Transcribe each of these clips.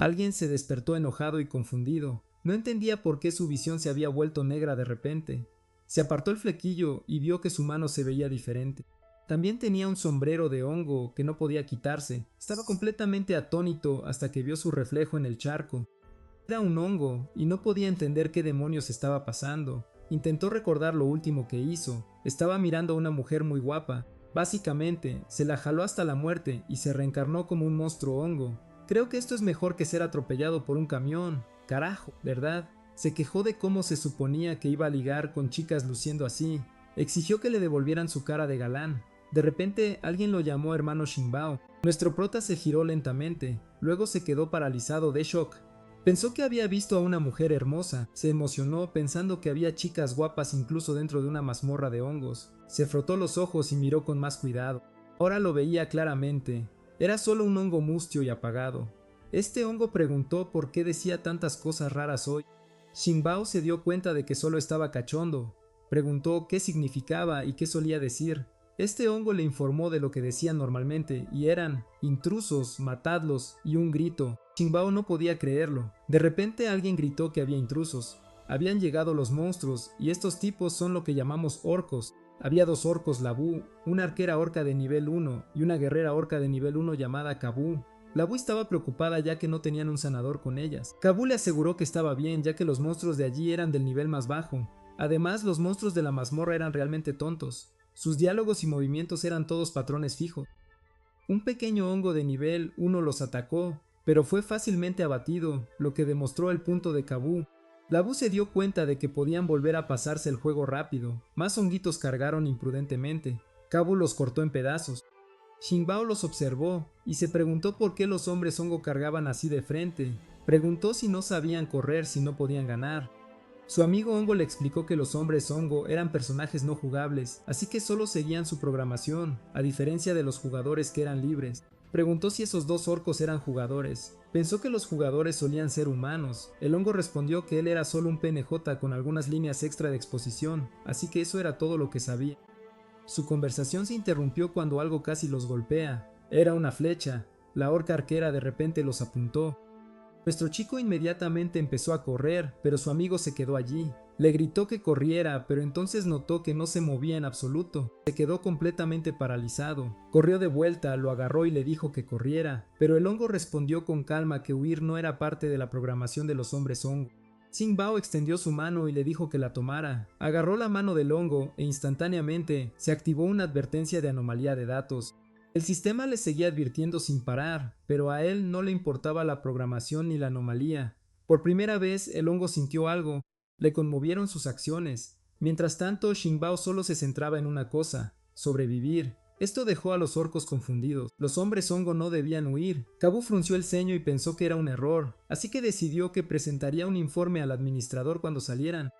Alguien se despertó enojado y confundido. No entendía por qué su visión se había vuelto negra de repente. Se apartó el flequillo y vio que su mano se veía diferente. También tenía un sombrero de hongo que no podía quitarse. Estaba completamente atónito hasta que vio su reflejo en el charco. Era un hongo y no podía entender qué demonios estaba pasando. Intentó recordar lo último que hizo. Estaba mirando a una mujer muy guapa. Básicamente, se la jaló hasta la muerte y se reencarnó como un monstruo hongo. Creo que esto es mejor que ser atropellado por un camión. Carajo, ¿verdad? Se quejó de cómo se suponía que iba a ligar con chicas luciendo así. Exigió que le devolvieran su cara de galán. De repente, alguien lo llamó hermano Shinbao. Nuestro prota se giró lentamente, luego se quedó paralizado de shock. Pensó que había visto a una mujer hermosa, se emocionó pensando que había chicas guapas incluso dentro de una mazmorra de hongos. Se frotó los ojos y miró con más cuidado. Ahora lo veía claramente. Era solo un hongo mustio y apagado. Este hongo preguntó por qué decía tantas cosas raras hoy. Shinbao se dio cuenta de que solo estaba cachondo. Preguntó qué significaba y qué solía decir. Este hongo le informó de lo que decían normalmente y eran intrusos, matadlos y un grito. Shinbao no podía creerlo. De repente alguien gritó que había intrusos. Habían llegado los monstruos y estos tipos son lo que llamamos orcos. Había dos orcos Labu, una arquera orca de nivel 1 y una guerrera orca de nivel 1 llamada Kabu. Labu estaba preocupada ya que no tenían un sanador con ellas. Kabu le aseguró que estaba bien ya que los monstruos de allí eran del nivel más bajo. Además, los monstruos de la mazmorra eran realmente tontos. Sus diálogos y movimientos eran todos patrones fijos. Un pequeño hongo de nivel 1 los atacó, pero fue fácilmente abatido, lo que demostró el punto de Kabu. Labu se dio cuenta de que podían volver a pasarse el juego rápido. Más honguitos cargaron imprudentemente. Kabu los cortó en pedazos. Shinbao los observó y se preguntó por qué los hombres hongo cargaban así de frente. Preguntó si no sabían correr si no podían ganar. Su amigo hongo le explicó que los hombres hongo eran personajes no jugables, así que solo seguían su programación, a diferencia de los jugadores que eran libres. Preguntó si esos dos orcos eran jugadores. Pensó que los jugadores solían ser humanos. El hongo respondió que él era solo un PNJ con algunas líneas extra de exposición, así que eso era todo lo que sabía. Su conversación se interrumpió cuando algo casi los golpea. Era una flecha. La orca arquera de repente los apuntó. Nuestro chico inmediatamente empezó a correr, pero su amigo se quedó allí. Le gritó que corriera, pero entonces notó que no se movía en absoluto. Se quedó completamente paralizado. Corrió de vuelta, lo agarró y le dijo que corriera, pero el hongo respondió con calma que huir no era parte de la programación de los hombres hongo. Shinbao extendió su mano y le dijo que la tomara. Agarró la mano del hongo e instantáneamente se activó una advertencia de anomalía de datos. El sistema le seguía advirtiendo sin parar, pero a él no le importaba la programación ni la anomalía. Por primera vez el hongo sintió algo, le conmovieron sus acciones. Mientras tanto, Shinbao solo se centraba en una cosa: sobrevivir. Esto dejó a los orcos confundidos. Los hombres hongo no debían huir. Kabu frunció el ceño y pensó que era un error, así que decidió que presentaría un informe al administrador cuando salieran.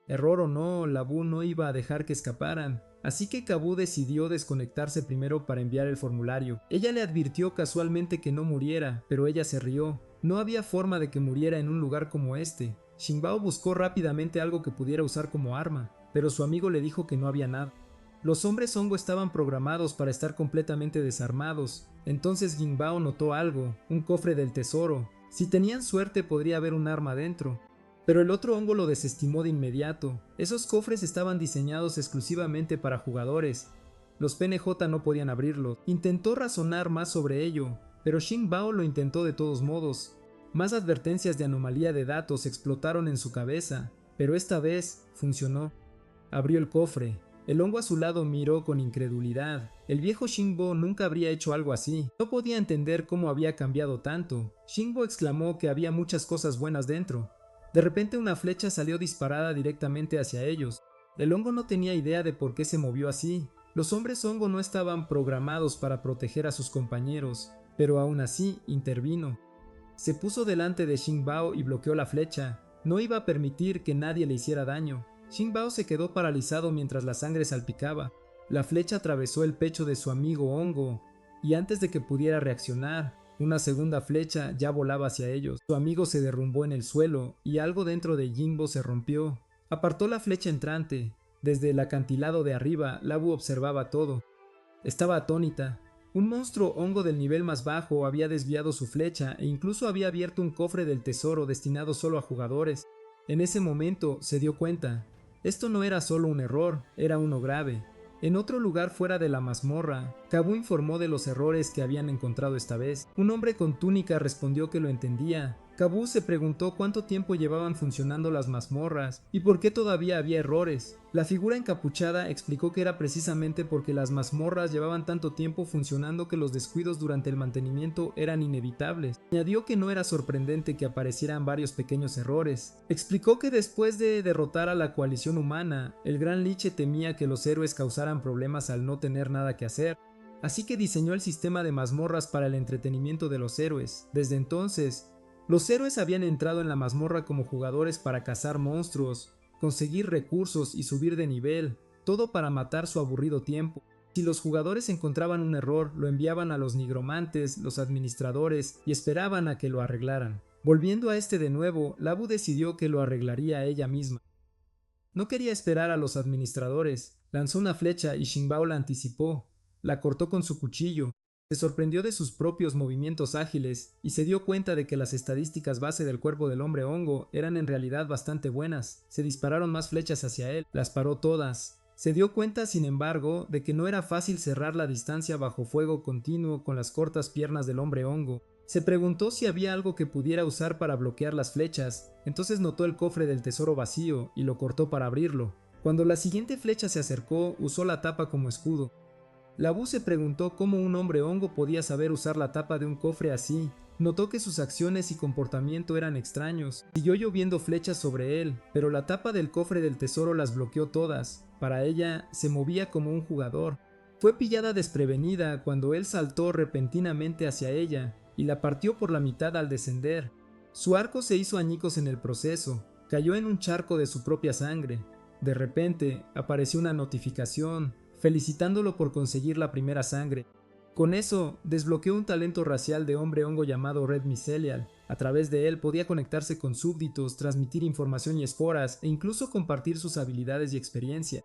Error o no, Labu no iba a dejar que escaparan, así que Kabu decidió desconectarse primero para enviar el formulario. Ella le advirtió casualmente que no muriera, pero ella se rió. No había forma de que muriera en un lugar como este. Shinbao buscó rápidamente algo que pudiera usar como arma, pero su amigo le dijo que no había nada. Los hombres hongo estaban programados para estar completamente desarmados. Entonces Shinbao notó algo, un cofre del tesoro. Si tenían suerte podría haber un arma dentro. Pero el otro hongo lo desestimó de inmediato. Esos cofres estaban diseñados exclusivamente para jugadores. Los PNJ no podían abrirlos. Intentó razonar más sobre ello, pero Shinbao lo intentó de todos modos. Más advertencias de anomalía de datos explotaron en su cabeza, pero esta vez funcionó. Abrió el cofre. El hongo a su lado miró con incredulidad. El viejo Shinbo nunca habría hecho algo así. No podía entender cómo había cambiado tanto. Shinbo exclamó que había muchas cosas buenas dentro. De repente una flecha salió disparada directamente hacia ellos. El hongo no tenía idea de por qué se movió así. Los hombres hongo no estaban programados para proteger a sus compañeros, pero aún así intervino. Se puso delante de Shinbao y bloqueó la flecha. No iba a permitir que nadie le hiciera daño. Shinbao se quedó paralizado mientras la sangre salpicaba. La flecha atravesó el pecho de su amigo hongo, y antes de que pudiera reaccionar, una segunda flecha ya volaba hacia ellos. Su amigo se derrumbó en el suelo y algo dentro de Jimbo se rompió. Apartó la flecha entrante. Desde el acantilado de arriba, Labu observaba todo. Estaba atónita. Un monstruo hongo del nivel más bajo había desviado su flecha e incluso había abierto un cofre del tesoro destinado solo a jugadores. En ese momento se dio cuenta. Esto no era solo un error, era uno grave. En otro lugar fuera de la mazmorra, Kabu informó de los errores que habían encontrado esta vez. Un hombre con túnica respondió que lo entendía. Kabu se preguntó cuánto tiempo llevaban funcionando las mazmorras y por qué todavía había errores. La figura encapuchada explicó que era precisamente porque las mazmorras llevaban tanto tiempo funcionando que los descuidos durante el mantenimiento eran inevitables. Añadió que no era sorprendente que aparecieran varios pequeños errores. Explicó que después de derrotar a la coalición humana, el Gran Liche temía que los héroes causaran problemas al no tener nada que hacer. Así que diseñó el sistema de mazmorras para el entretenimiento de los héroes. Desde entonces, los héroes habían entrado en la mazmorra como jugadores para cazar monstruos, conseguir recursos y subir de nivel, todo para matar su aburrido tiempo. Si los jugadores encontraban un error, lo enviaban a los nigromantes, los administradores, y esperaban a que lo arreglaran. Volviendo a este de nuevo, Labu decidió que lo arreglaría ella misma. No quería esperar a los administradores, lanzó una flecha y Xingbao la anticipó, la cortó con su cuchillo. Se sorprendió de sus propios movimientos ágiles y se dio cuenta de que las estadísticas base del cuerpo del hombre hongo eran en realidad bastante buenas. Se dispararon más flechas hacia él, las paró todas. Se dio cuenta, sin embargo, de que no era fácil cerrar la distancia bajo fuego continuo con las cortas piernas del hombre hongo. Se preguntó si había algo que pudiera usar para bloquear las flechas, entonces notó el cofre del tesoro vacío y lo cortó para abrirlo. Cuando la siguiente flecha se acercó, usó la tapa como escudo. Labu se preguntó cómo un hombre hongo podía saber usar la tapa de un cofre así. Notó que sus acciones y comportamiento eran extraños. Siguió lloviendo flechas sobre él, pero la tapa del cofre del tesoro las bloqueó todas. Para ella, se movía como un jugador. Fue pillada desprevenida cuando él saltó repentinamente hacia ella y la partió por la mitad al descender. Su arco se hizo añicos en el proceso, cayó en un charco de su propia sangre. De repente, apareció una notificación felicitándolo por conseguir la primera sangre. Con eso, desbloqueó un talento racial de hombre hongo llamado Red Mycelial. A través de él podía conectarse con súbditos, transmitir información y esporas, e incluso compartir sus habilidades y experiencia.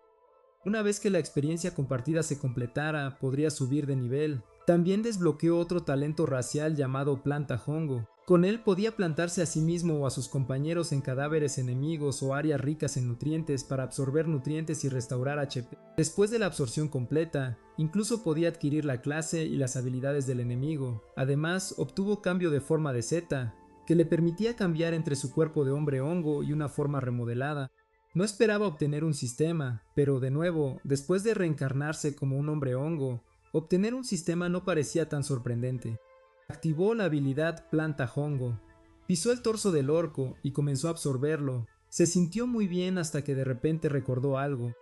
Una vez que la experiencia compartida se completara, podría subir de nivel. También desbloqueó otro talento racial llamado Planta Hongo. Con él podía plantarse a sí mismo o a sus compañeros en cadáveres enemigos o áreas ricas en nutrientes para absorber nutrientes y restaurar HP. Después de la absorción completa, incluso podía adquirir la clase y las habilidades del enemigo. Además, obtuvo cambio de forma de Z, que le permitía cambiar entre su cuerpo de hombre hongo y una forma remodelada. No esperaba obtener un sistema, pero de nuevo, después de reencarnarse como un hombre hongo, obtener un sistema no parecía tan sorprendente. Activó la habilidad Planta Hongo. Pisó el torso del orco y comenzó a absorberlo. Se sintió muy bien hasta que de repente recordó algo.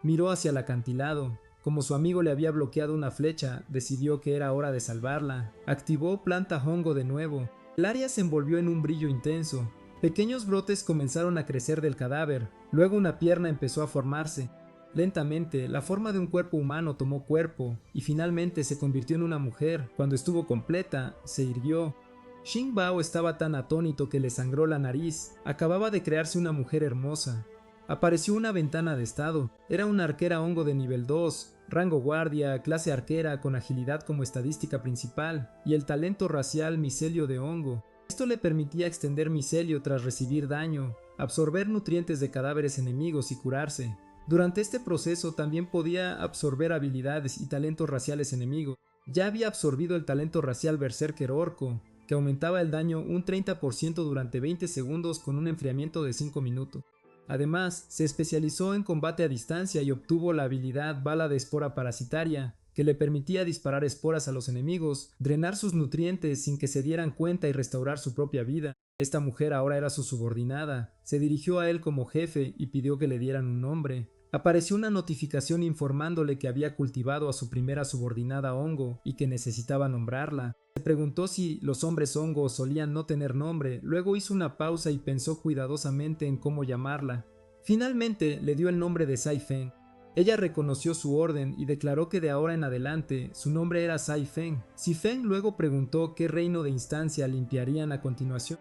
Miró hacia el acantilado. Como su amigo le había bloqueado una flecha, decidió que era hora de salvarla. Activó Planta Hongo de nuevo. El área se envolvió en un brillo intenso. Pequeños brotes comenzaron a crecer del cadáver. Luego una pierna empezó a formarse. Lentamente, la forma de un cuerpo humano tomó cuerpo y finalmente se convirtió en una mujer. Cuando estuvo completa, se irguió. Xingbao estaba tan atónito que le sangró la nariz. Acababa de crearse una mujer hermosa. Apareció una ventana de estado. Era una arquera hongo de nivel 2, rango guardia, clase arquera con agilidad como estadística principal y el talento racial micelio de hongo. Esto le permitía extender micelio tras recibir daño, absorber nutrientes de cadáveres enemigos y curarse. Durante este proceso también podía absorber habilidades y talentos raciales enemigos. Ya había absorbido el talento racial Berserker Orco, que aumentaba el daño un 30% durante 20 segundos con un enfriamiento de 5 minutos. Además, se especializó en combate a distancia y obtuvo la habilidad Bala de Espora Parasitaria, que le permitía disparar esporas a los enemigos, drenar sus nutrientes sin que se dieran cuenta y restaurar su propia vida. Esta mujer ahora era su subordinada. Se dirigió a él como jefe y pidió que le dieran un nombre. Apareció una notificación informándole que había cultivado a su primera subordinada hongo y que necesitaba nombrarla. Se preguntó si los hombres hongo solían no tener nombre, luego hizo una pausa y pensó cuidadosamente en cómo llamarla. Finalmente le dio el nombre de Sai Feng. Ella reconoció su orden y declaró que de ahora en adelante su nombre era Sai Feng. Si Feng luego preguntó qué reino de instancia limpiarían a continuación.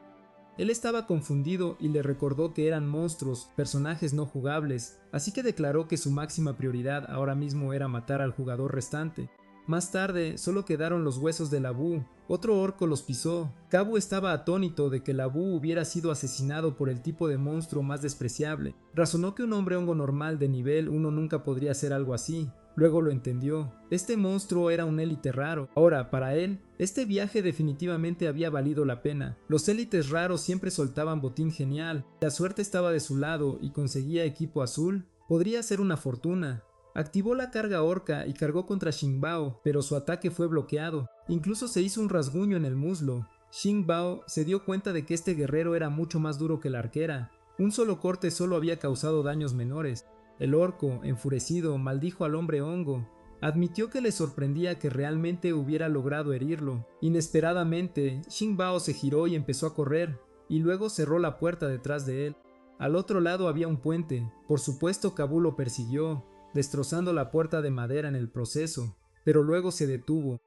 Él estaba confundido y le recordó que eran monstruos, personajes no jugables, así que declaró que su máxima prioridad ahora mismo era matar al jugador restante. Más tarde solo quedaron los huesos de Labú. Otro orco los pisó. Kabu estaba atónito de que Labú hubiera sido asesinado por el tipo de monstruo más despreciable. Razonó que un hombre hongo normal de nivel 1 nunca podría hacer algo así. Luego lo entendió. Este monstruo era un élite raro. Ahora, para él, este viaje definitivamente había valido la pena. Los élites raros siempre soltaban botín genial. La suerte estaba de su lado y conseguía equipo azul. Podría ser una fortuna. Activó la carga orca y cargó contra Xingbao, pero su ataque fue bloqueado. Incluso se hizo un rasguño en el muslo. Xingbao se dio cuenta de que este guerrero era mucho más duro que la arquera. Un solo corte solo había causado daños menores. El orco, enfurecido, maldijo al hombre hongo. Admitió que le sorprendía que realmente hubiera logrado herirlo. Inesperadamente, Xingbao se giró y empezó a correr, y luego cerró la puerta detrás de él. Al otro lado había un puente. Por supuesto, Kabu lo persiguió, destrozando la puerta de madera en el proceso, pero luego se detuvo.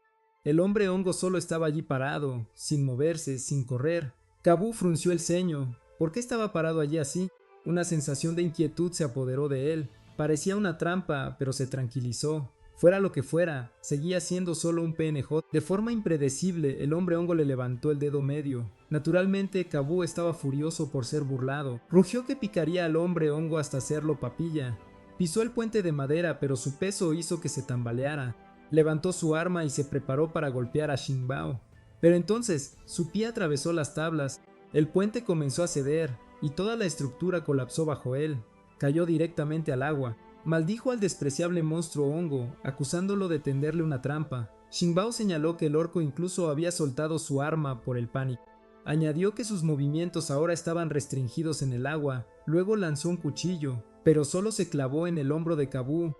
El hombre hongo solo estaba allí parado, sin moverse, sin correr. Kabu frunció el ceño. ¿Por qué estaba parado allí así? Una sensación de inquietud se apoderó de él. Parecía una trampa, pero se tranquilizó. Fuera lo que fuera, seguía siendo solo un PNJ. De forma impredecible, el hombre hongo le levantó el dedo medio. Naturalmente, Kabu estaba furioso por ser burlado. Rugió que picaría al hombre hongo hasta hacerlo papilla. Pisó el puente de madera, pero su peso hizo que se tambaleara. Levantó su arma y se preparó para golpear a Xingbao. Pero entonces, su pie atravesó las tablas. El puente comenzó a ceder, y toda la estructura colapsó bajo él. Cayó directamente al agua. Maldijo al despreciable monstruo hongo, acusándolo de tenderle una trampa. Xingbao señaló que el orco incluso había soltado su arma por el pánico. Añadió que sus movimientos ahora estaban restringidos en el agua. Luego lanzó un cuchillo, pero solo se clavó en el hombro de Kabu.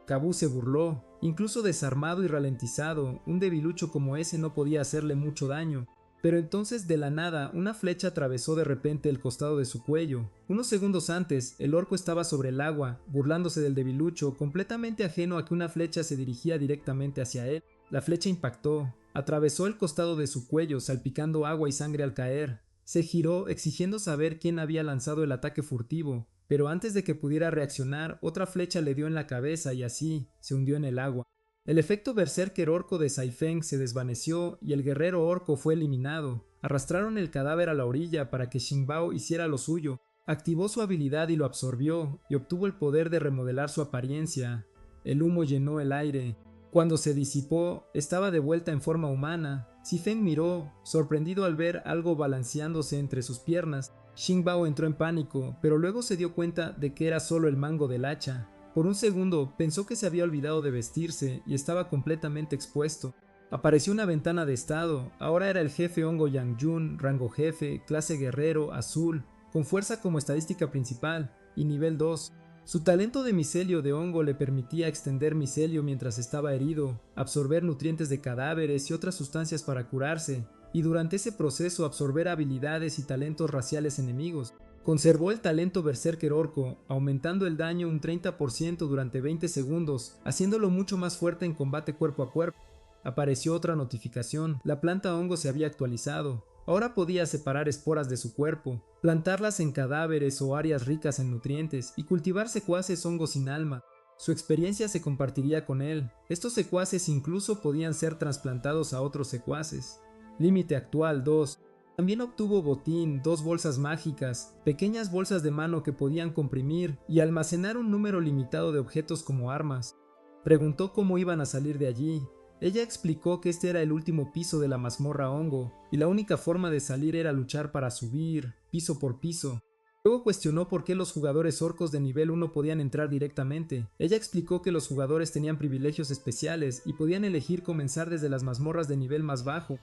Kabu se burló. Incluso desarmado y ralentizado, un debilucho como ese no podía hacerle mucho daño. Pero entonces de la nada una flecha atravesó de repente el costado de su cuello. Unos segundos antes, el orco estaba sobre el agua, burlándose del debilucho, completamente ajeno a que una flecha se dirigía directamente hacia él. La flecha impactó, atravesó el costado de su cuello, salpicando agua y sangre al caer. Se giró, exigiendo saber quién había lanzado el ataque furtivo, pero antes de que pudiera reaccionar, otra flecha le dio en la cabeza y así se hundió en el agua. El efecto berserker orco de Saifeng se desvaneció y el guerrero orco fue eliminado. Arrastraron el cadáver a la orilla para que Xingbao hiciera lo suyo. Activó su habilidad y lo absorbió, y obtuvo el poder de remodelar su apariencia. El humo llenó el aire. Cuando se disipó, estaba de vuelta en forma humana. Saifeng miró, sorprendido al ver algo balanceándose entre sus piernas. Xingbao entró en pánico, pero luego se dio cuenta de que era solo el mango del hacha. Por un segundo pensó que se había olvidado de vestirse y estaba completamente expuesto. Apareció una ventana de estado. Ahora era el jefe hongo Yang Jun, rango jefe, clase guerrero, azul, con fuerza como estadística principal y nivel 2. Su talento de micelio de hongo le permitía extender micelio mientras estaba herido, absorber nutrientes de cadáveres y otras sustancias para curarse, y durante ese proceso absorber habilidades y talentos raciales enemigos. Conservó el talento berserker orco, aumentando el daño un 30% durante 20 segundos, haciéndolo mucho más fuerte en combate cuerpo a cuerpo. Apareció otra notificación, la planta hongo se había actualizado. Ahora podía separar esporas de su cuerpo, plantarlas en cadáveres o áreas ricas en nutrientes y cultivar secuaces hongos sin alma. Su experiencia se compartiría con él. Estos secuaces incluso podían ser trasplantados a otros secuaces. Límite actual 2. También obtuvo botín, 2 bolsas mágicas, pequeñas bolsas de mano que podían comprimir y almacenar un número limitado de objetos como armas. Preguntó cómo iban a salir de allí. Ella explicó que este era el último piso de la mazmorra hongo, y la única forma de salir era luchar para subir, piso por piso. Luego cuestionó por qué los jugadores orcos de nivel 1 podían entrar directamente. Ella explicó que los jugadores tenían privilegios especiales y podían elegir comenzar desde las mazmorras de nivel más bajo.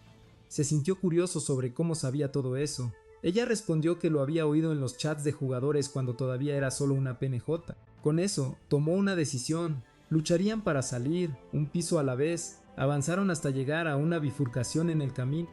Se sintió curioso sobre cómo sabía todo eso. Ella respondió que lo había oído en los chats de jugadores cuando todavía era solo una PNJ. Con eso, tomó una decisión. Lucharían para salir, un piso a la vez. Avanzaron hasta llegar a una bifurcación en el camino.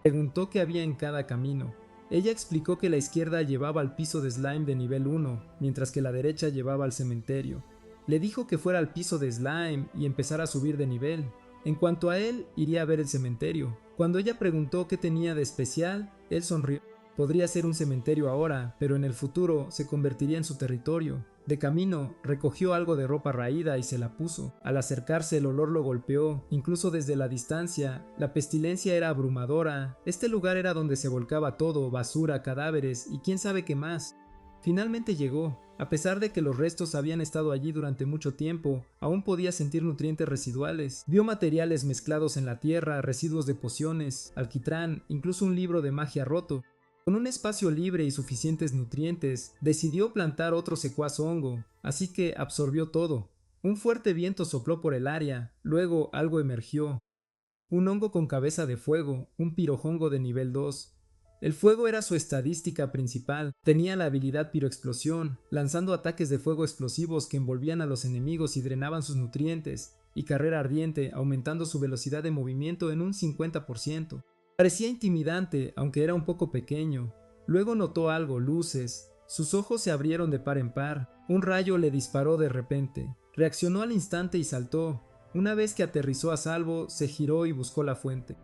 Preguntó qué había en cada camino. Ella explicó que la izquierda llevaba al piso de slime de nivel 1, mientras que la derecha llevaba al cementerio. Le dijo que fuera al piso de slime y empezara a subir de nivel. En cuanto a él, iría a ver el cementerio. Cuando ella preguntó qué tenía de especial, él sonrió. Podría ser un cementerio ahora, pero en el futuro se convertiría en su territorio. De camino, recogió algo de ropa raída y se la puso. Al acercarse, el olor lo golpeó, incluso desde la distancia. La pestilencia era abrumadora. Este lugar era donde se volcaba todo, basura, cadáveres y quién sabe qué más. Finalmente llegó. A pesar de que los restos habían estado allí durante mucho tiempo, aún podía sentir nutrientes residuales. Vio materiales mezclados en la tierra, residuos de pociones, alquitrán, incluso un libro de magia roto. Con un espacio libre y suficientes nutrientes, decidió plantar otro secuaz hongo, así que absorbió todo. Un fuerte viento sopló por el área, luego algo emergió. Un hongo con cabeza de fuego, un pirojongo de nivel 2. El fuego era su estadística principal, tenía la habilidad piroexplosión, lanzando ataques de fuego explosivos que envolvían a los enemigos y drenaban sus nutrientes, y carrera ardiente, aumentando su velocidad de movimiento en un 50%. Parecía intimidante, aunque era un poco pequeño. Luego notó algo, luces. Sus ojos se abrieron de par en par. Un rayo le disparó de repente. Reaccionó al instante y saltó. Una vez que aterrizó a salvo, se giró y buscó la fuente.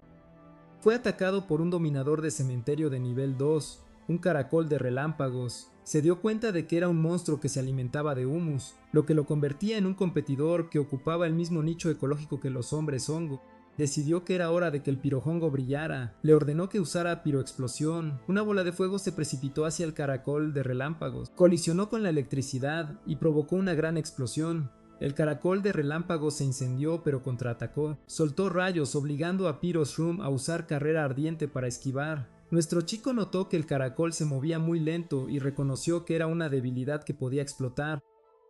Fue atacado por un dominador de cementerio de nivel 2, un caracol de relámpagos. Se dio cuenta de que era un monstruo que se alimentaba de humus, lo que lo convertía en un competidor que ocupaba el mismo nicho ecológico que los hombres hongo. Decidió que era hora de que el pirojongo brillara. Le ordenó que usara piroexplosión. Una bola de fuego se precipitó hacia el caracol de relámpagos, colisionó con la electricidad y provocó una gran explosión. El caracol de relámpagos se incendió pero contraatacó. Soltó rayos obligando a Pyroshroom a usar carrera ardiente para esquivar. Nuestro chico notó que el caracol se movía muy lento y reconoció que era una debilidad que podía explotar.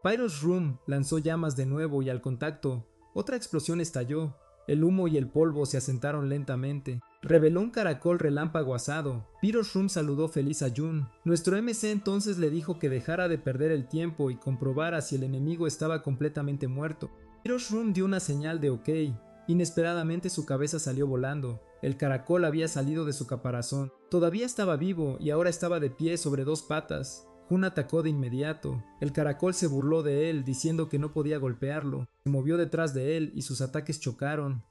Pyroshroom lanzó llamas de nuevo y al contacto, otra explosión estalló. El humo y el polvo se asentaron lentamente. Reveló un caracol relámpago asado. Pyroshroom saludó feliz a Jun. Nuestro MC entonces le dijo que dejara de perder el tiempo y comprobara si el enemigo estaba completamente muerto. Pyroshroom dio una señal de OK. Inesperadamente su cabeza salió volando. El caracol había salido de su caparazón. Todavía estaba vivo y ahora estaba de pie sobre dos patas. Jun atacó de inmediato. El caracol se burló de él, diciendo que no podía golpearlo. Se movió detrás de él y sus ataques chocaron.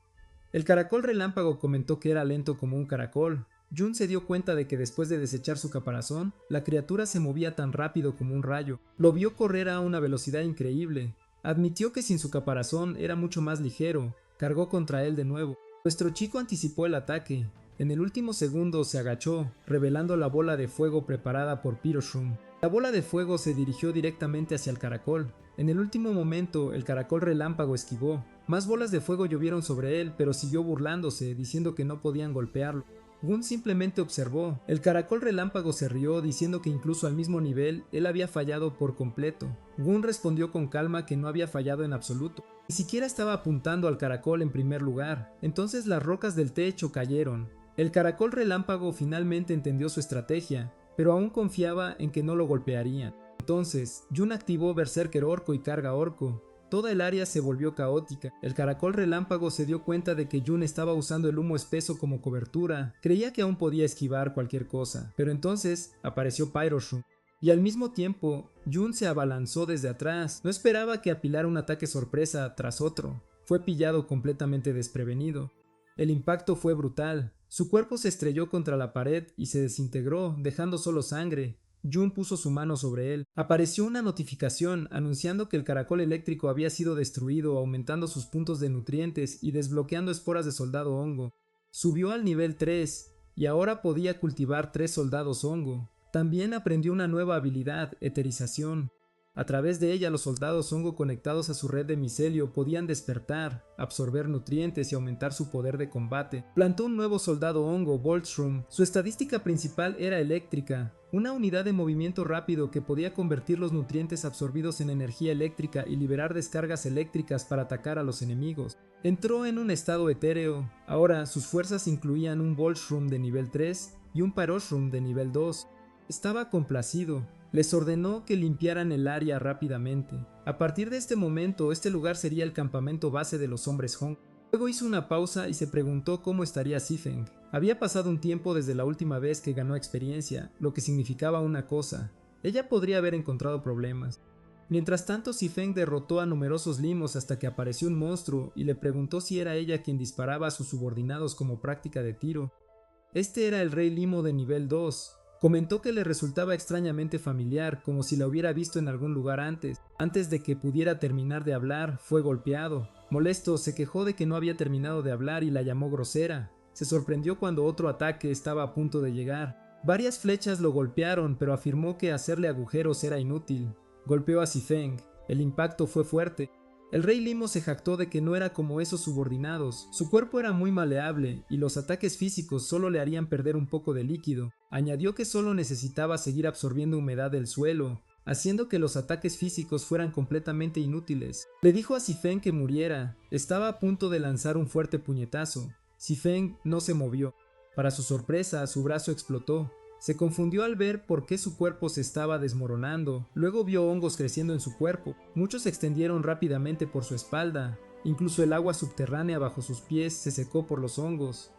El caracol relámpago comentó que era lento como un caracol. Jun se dio cuenta de que después de desechar su caparazón, la criatura se movía tan rápido como un rayo. Lo vio correr a una velocidad increíble. Admitió que sin su caparazón era mucho más ligero. Cargó contra él de nuevo. Nuestro chico anticipó el ataque. En el último segundo se agachó, revelando la bola de fuego preparada por Pyroshroom. La bola de fuego se dirigió directamente hacia el caracol. En el último momento, el caracol relámpago esquivó. Más bolas de fuego llovieron sobre él, pero siguió burlándose, diciendo que no podían golpearlo. Gun simplemente observó. El caracol relámpago se rió, diciendo que incluso al mismo nivel, él había fallado por completo. Gun respondió con calma que no había fallado en absoluto. Ni siquiera estaba apuntando al caracol en primer lugar. Entonces las rocas del techo cayeron. El caracol relámpago finalmente entendió su estrategia, pero aún confiaba en que no lo golpearían. Entonces, Jun activó Berserker Orco y Carga Orco. Toda el área se volvió caótica. El caracol relámpago se dio cuenta de que Jun estaba usando el humo espeso como cobertura. Creía que aún podía esquivar cualquier cosa, pero entonces apareció Pyroshroom. Y al mismo tiempo, Jun se abalanzó desde atrás. No esperaba que apilara un ataque sorpresa tras otro. Fue pillado completamente desprevenido. El impacto fue brutal. Su cuerpo se estrelló contra la pared y se desintegró, dejando solo sangre. Jun puso su mano sobre él. Apareció una notificación anunciando que el caracol eléctrico había sido destruido, aumentando sus puntos de nutrientes y desbloqueando esporas de soldado hongo. Subió al nivel 3 y ahora podía cultivar 3 soldados hongo. También aprendió una nueva habilidad, eterización. A través de ella los soldados hongo conectados a su red de micelio podían despertar, absorber nutrientes y aumentar su poder de combate. Plantó un nuevo soldado hongo, Voltshroom. Su estadística principal era eléctrica, una unidad de movimiento rápido que podía convertir los nutrientes absorbidos en energía eléctrica y liberar descargas eléctricas para atacar a los enemigos. Entró en un estado etéreo. Ahora sus fuerzas incluían un Voltshroom de nivel 3 y un Pyroshroom de nivel 2. Estaba complacido. Les ordenó que limpiaran el área rápidamente. A partir de este momento, este lugar sería el campamento base de los hombres hongo. Luego hizo una pausa y se preguntó cómo estaría Zifeng. Había pasado un tiempo desde la última vez que ganó experiencia, lo que significaba una cosa. Ella podría haber encontrado problemas. Mientras tanto, Zifeng derrotó a numerosos limos hasta que apareció un monstruo y le preguntó si era ella quien disparaba a sus subordinados como práctica de tiro. Este era el rey limo de nivel 2. Comentó que le resultaba extrañamente familiar, como si la hubiera visto en algún lugar antes. Antes de que pudiera terminar de hablar, fue golpeado. Molesto, se quejó de que no había terminado de hablar y la llamó grosera. Se sorprendió cuando otro ataque estaba a punto de llegar. Varias flechas lo golpearon, pero afirmó que hacerle agujeros era inútil. Golpeó a Zifeng. El impacto fue fuerte. El rey Limo se jactó de que no era como esos subordinados. Su cuerpo era muy maleable y los ataques físicos solo le harían perder un poco de líquido. Añadió que solo necesitaba seguir absorbiendo humedad del suelo, haciendo que los ataques físicos fueran completamente inútiles. Le dijo a Zifeng que muriera. Estaba a punto de lanzar un fuerte puñetazo. Zifeng no se movió. Para su sorpresa, su brazo explotó. Se confundió al ver por qué su cuerpo se estaba desmoronando. Luego vio hongos creciendo en su cuerpo. Muchos se extendieron rápidamente por su espalda. Incluso el agua subterránea bajo sus pies se secó por los hongos.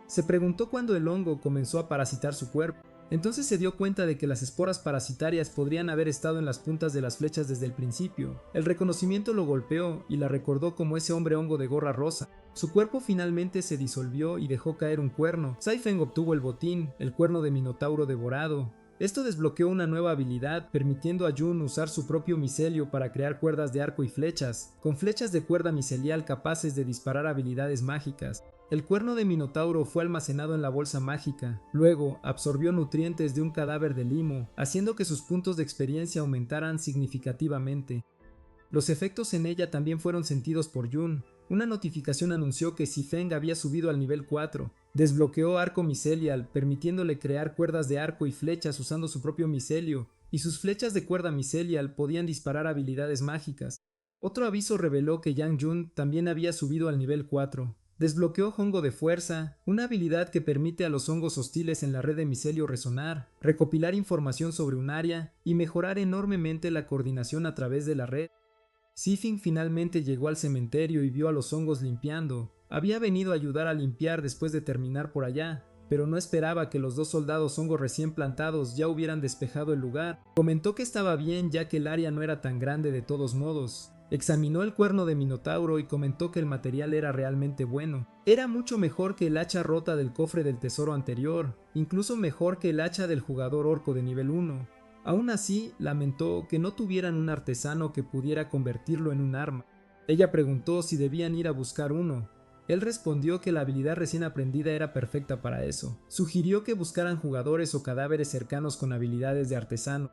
Se preguntó cuándo el hongo comenzó a parasitar su cuerpo. Entonces se dio cuenta de que las esporas parasitarias podrían haber estado en las puntas de las flechas desde el principio. El reconocimiento lo golpeó y la recordó como ese hombre hongo de gorra rosa. Su cuerpo finalmente se disolvió y dejó caer un cuerno. Zifeng obtuvo el botín, el cuerno de Minotauro devorado. Esto desbloqueó una nueva habilidad, permitiendo a Jun usar su propio micelio para crear cuerdas de arco y flechas, con flechas de cuerda micelial capaces de disparar habilidades mágicas. El cuerno de Minotauro fue almacenado en la bolsa mágica. Luego, absorbió nutrientes de un cadáver de limo, haciendo que sus puntos de experiencia aumentaran significativamente. Los efectos en ella también fueron sentidos por Jun. Una notificación anunció que Zifeng había subido al nivel 4. Desbloqueó arco micelial, permitiéndole crear cuerdas de arco y flechas usando su propio micelio, y sus flechas de cuerda micelial podían disparar habilidades mágicas. Otro aviso reveló que Yang Jun también había subido al nivel 4. Desbloqueó Hongo de Fuerza, una habilidad que permite a los hongos hostiles en la red de micelio resonar, recopilar información sobre un área y mejorar enormemente la coordinación a través de la red. Zifeng finalmente llegó al cementerio y vio a los hongos limpiando. Había venido a ayudar a limpiar después de terminar por allá, pero no esperaba que los dos soldados hongos recién plantados ya hubieran despejado el lugar. Comentó que estaba bien ya que el área no era tan grande de todos modos. Examinó el cuerno de Minotauro y comentó que el material era realmente bueno. Era mucho mejor que el hacha rota del cofre del tesoro anterior, incluso mejor que el hacha del jugador orco de nivel 1. Aún así, lamentó que no tuvieran un artesano que pudiera convertirlo en un arma. Ella preguntó si debían ir a buscar uno. Él respondió que la habilidad recién aprendida era perfecta para eso. Sugirió que buscaran jugadores o cadáveres cercanos con habilidades de artesano.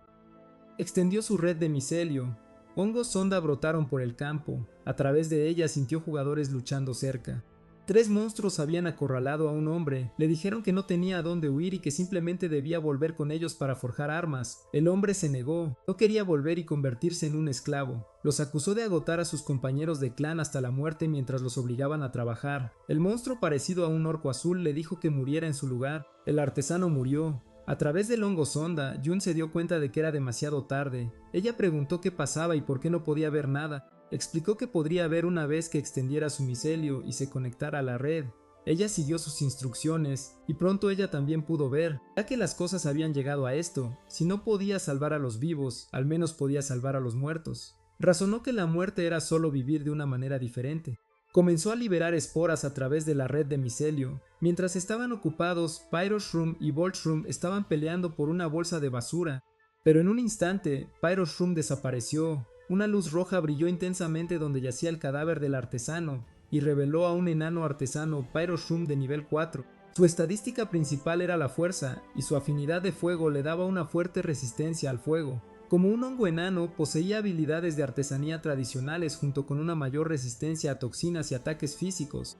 Extendió su red de micelio. Hongos sonda brotaron por el campo. A través de ella sintió jugadores luchando cerca. 3 monstruos habían acorralado a un hombre. Le dijeron que no tenía a dónde huir y que simplemente debía volver con ellos para forjar armas. El hombre se negó. No quería volver y convertirse en un esclavo. Los acusó de agotar a sus compañeros de clan hasta la muerte mientras los obligaban a trabajar. El monstruo parecido a un orco azul le dijo que muriera en su lugar. El artesano murió. A través del hongo sonda, Jun se dio cuenta de que era demasiado tarde. Ella preguntó qué pasaba y por qué no podía ver nada. Explicó que podría ver una vez que extendiera su micelio y se conectara a la red. Ella siguió sus instrucciones, y pronto ella también pudo ver, ya que las cosas habían llegado a esto. Si no podía salvar a los vivos, al menos podía salvar a los muertos. Razonó que la muerte era solo vivir de una manera diferente. Comenzó a liberar esporas a través de la red de micelio. Mientras estaban ocupados, Pyroshroom y Voltshroom estaban peleando por una bolsa de basura. Pero en un instante, Pyroshroom desapareció. Una luz roja brilló intensamente donde yacía el cadáver del artesano, y reveló a un enano artesano Pyroshroom de nivel 4. Su estadística principal era la fuerza, y su afinidad de fuego le daba una fuerte resistencia al fuego. Como un hongo enano, poseía habilidades de artesanía tradicionales junto con una mayor resistencia a toxinas y ataques físicos.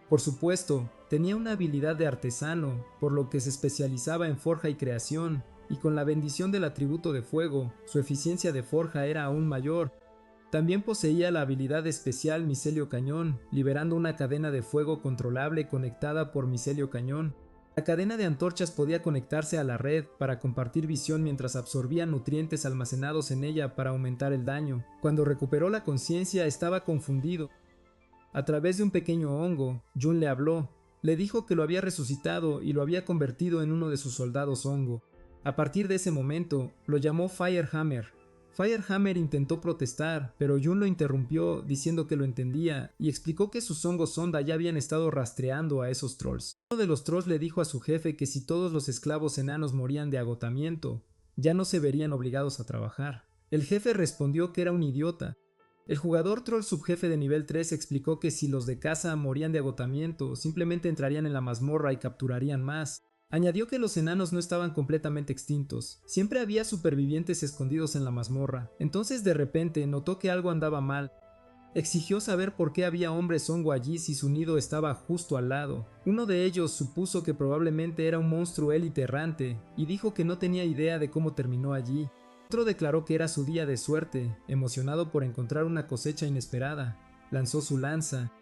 Por supuesto, tenía una habilidad de artesano, por lo que se especializaba en forja y creación, y con la bendición del atributo de fuego, su eficiencia de forja era aún mayor. También poseía la habilidad especial Micelio Cañón, liberando una cadena de fuego controlable conectada por Micelio Cañón. La cadena de antorchas podía conectarse a la red para compartir visión mientras absorbía nutrientes almacenados en ella para aumentar el daño. Cuando recuperó la conciencia estaba confundido. A través de un pequeño hongo, Jun le habló. Le dijo que lo había resucitado y lo había convertido en uno de sus soldados hongo. A partir de ese momento, lo llamó Firehammer. Firehammer intentó protestar, pero Jun lo interrumpió diciendo que lo entendía y explicó que sus hongos sonda ya habían estado rastreando a esos trolls. Uno de los trolls le dijo a su jefe que si todos los esclavos enanos morían de agotamiento, ya no se verían obligados a trabajar. El jefe respondió que era un idiota. El jugador troll subjefe de nivel 3 explicó que si los de casa morían de agotamiento, simplemente entrarían en la mazmorra y capturarían más. Añadió que los enanos no estaban completamente extintos, siempre había supervivientes escondidos en la mazmorra. Entonces de repente notó que algo andaba mal. Exigió saber por qué había hombres hongo allí si su nido estaba justo al lado. Uno de ellos supuso que probablemente era un monstruo élite errante y dijo que no tenía idea de cómo terminó allí. Otro declaró que era su día de suerte, emocionado por encontrar una cosecha inesperada. Lanzó su lanza.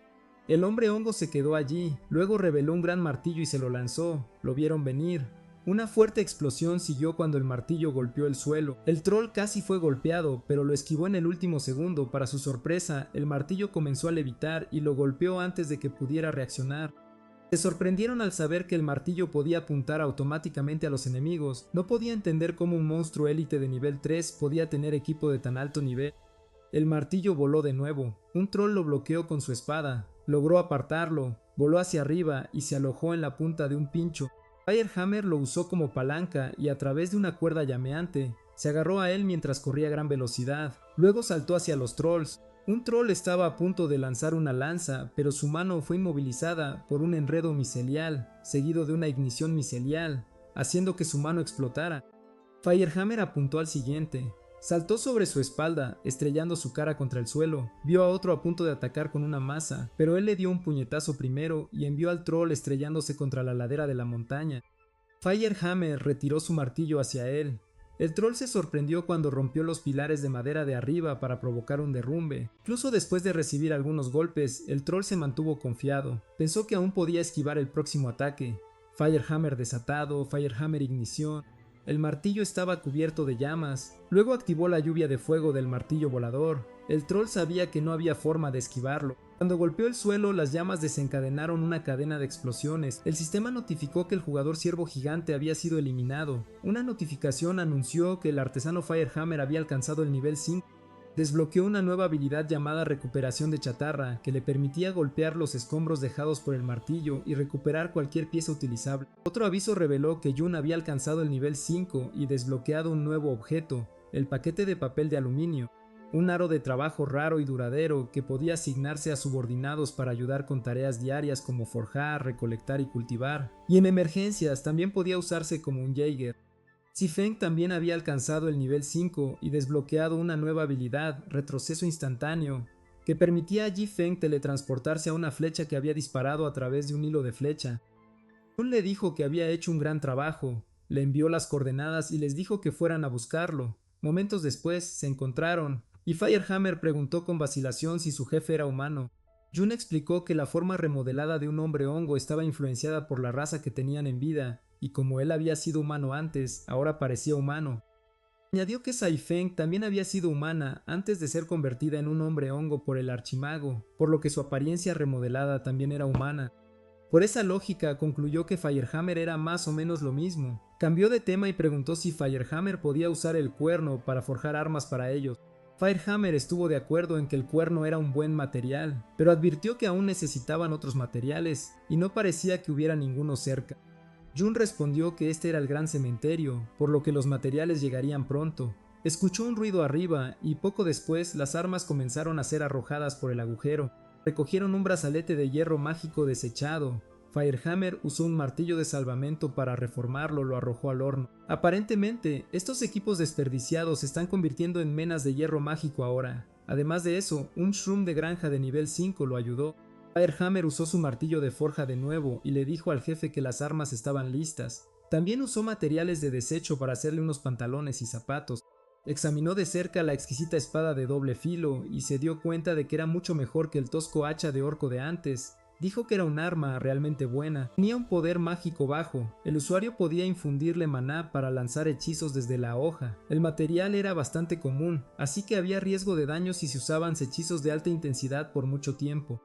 El hombre hongo se quedó allí, luego reveló un gran martillo y se lo lanzó. Lo vieron venir. Una fuerte explosión siguió cuando el martillo golpeó el suelo. El troll casi fue golpeado, pero lo esquivó en el último segundo. Para su sorpresa, el martillo comenzó a levitar y lo golpeó antes de que pudiera reaccionar. Se sorprendieron al saber que el martillo podía apuntar automáticamente a los enemigos. No podía entender cómo un monstruo élite de nivel 3 podía tener equipo de tan alto nivel. El martillo voló de nuevo. Un troll lo bloqueó con su espada. Logró apartarlo, voló hacia arriba y se alojó en la punta de un pincho. Firehammer lo usó como palanca y a través de una cuerda llameante se agarró a él mientras corría a gran velocidad. Luego saltó hacia los trolls. Un troll estaba a punto de lanzar una lanza, pero su mano fue inmovilizada por un enredo micelial, seguido de una ignición micelial, haciendo que su mano explotara. Firehammer apuntó al siguiente. Saltó sobre su espalda, estrellando su cara contra el suelo. Vio a otro a punto de atacar con una maza, pero él le dio un puñetazo primero y envió al troll estrellándose contra la ladera de la montaña. Firehammer retiró su martillo hacia él. El troll se sorprendió cuando rompió los pilares de madera de arriba para provocar un derrumbe. Incluso después de recibir algunos golpes, el troll se mantuvo confiado. Pensó que aún podía esquivar el próximo ataque. Firehammer desatado, Firehammer ignición. El martillo estaba cubierto de llamas. Luego activó la lluvia de fuego del martillo volador. El troll sabía que no había forma de esquivarlo. Cuando golpeó el suelo, las llamas desencadenaron una cadena de explosiones. El sistema notificó que el jugador ciervo gigante había sido eliminado. Una notificación anunció que el artesano Firehammer había alcanzado el nivel 5. Desbloqueó una nueva habilidad llamada recuperación de chatarra, que le permitía golpear los escombros dejados por el martillo y recuperar cualquier pieza utilizable. Otro aviso reveló que Jun había alcanzado el nivel 5 y desbloqueado un nuevo objeto, el paquete de papel de aluminio, un aro de trabajo raro y duradero que podía asignarse a subordinados para ayudar con tareas diarias como forjar, recolectar y cultivar, y en emergencias también podía usarse como un Jaeger. Zifeng también había alcanzado el nivel 5 y desbloqueado una nueva habilidad, retroceso instantáneo, que permitía a Zifeng teletransportarse a una flecha que había disparado a través de un hilo de flecha. Jun le dijo que había hecho un gran trabajo, le envió las coordenadas y les dijo que fueran a buscarlo. Momentos después se encontraron, y Firehammer preguntó con vacilación si su jefe era humano. Jun explicó que la forma remodelada de un hombre hongo estaba influenciada por la raza que tenían en vida, y como él había sido humano antes, ahora parecía humano. Añadió que Zifeng también había sido humana antes de ser convertida en un hombre hongo por el archimago, por lo que su apariencia remodelada también era humana. Por esa lógica concluyó que Firehammer era más o menos lo mismo. Cambió de tema y preguntó si Firehammer podía usar el cuerno para forjar armas para ellos. Firehammer estuvo de acuerdo en que el cuerno era un buen material, pero advirtió que aún necesitaban otros materiales y no parecía que hubiera ninguno cerca. Jun respondió que este era el gran cementerio, por lo que los materiales llegarían pronto. Escuchó un ruido arriba y poco después las armas comenzaron a ser arrojadas por el agujero. Recogieron un brazalete de hierro mágico desechado. Firehammer usó un martillo de salvamento para reformarlo, lo arrojó al horno. Aparentemente, estos equipos desperdiciados se están convirtiendo en menas de hierro mágico ahora. Además de eso, un shroom de granja de nivel 5 lo ayudó. Firehammer usó su martillo de forja de nuevo y le dijo al jefe que las armas estaban listas. También usó materiales de desecho para hacerle unos pantalones y zapatos. Examinó de cerca la exquisita espada de doble filo y se dio cuenta de que era mucho mejor que el tosco hacha de orco de antes. Dijo que era un arma realmente buena. Tenía un poder mágico bajo. El usuario podía infundirle maná para lanzar hechizos desde la hoja. El material era bastante común, así que había riesgo de daño si se usaban hechizos de alta intensidad por mucho tiempo.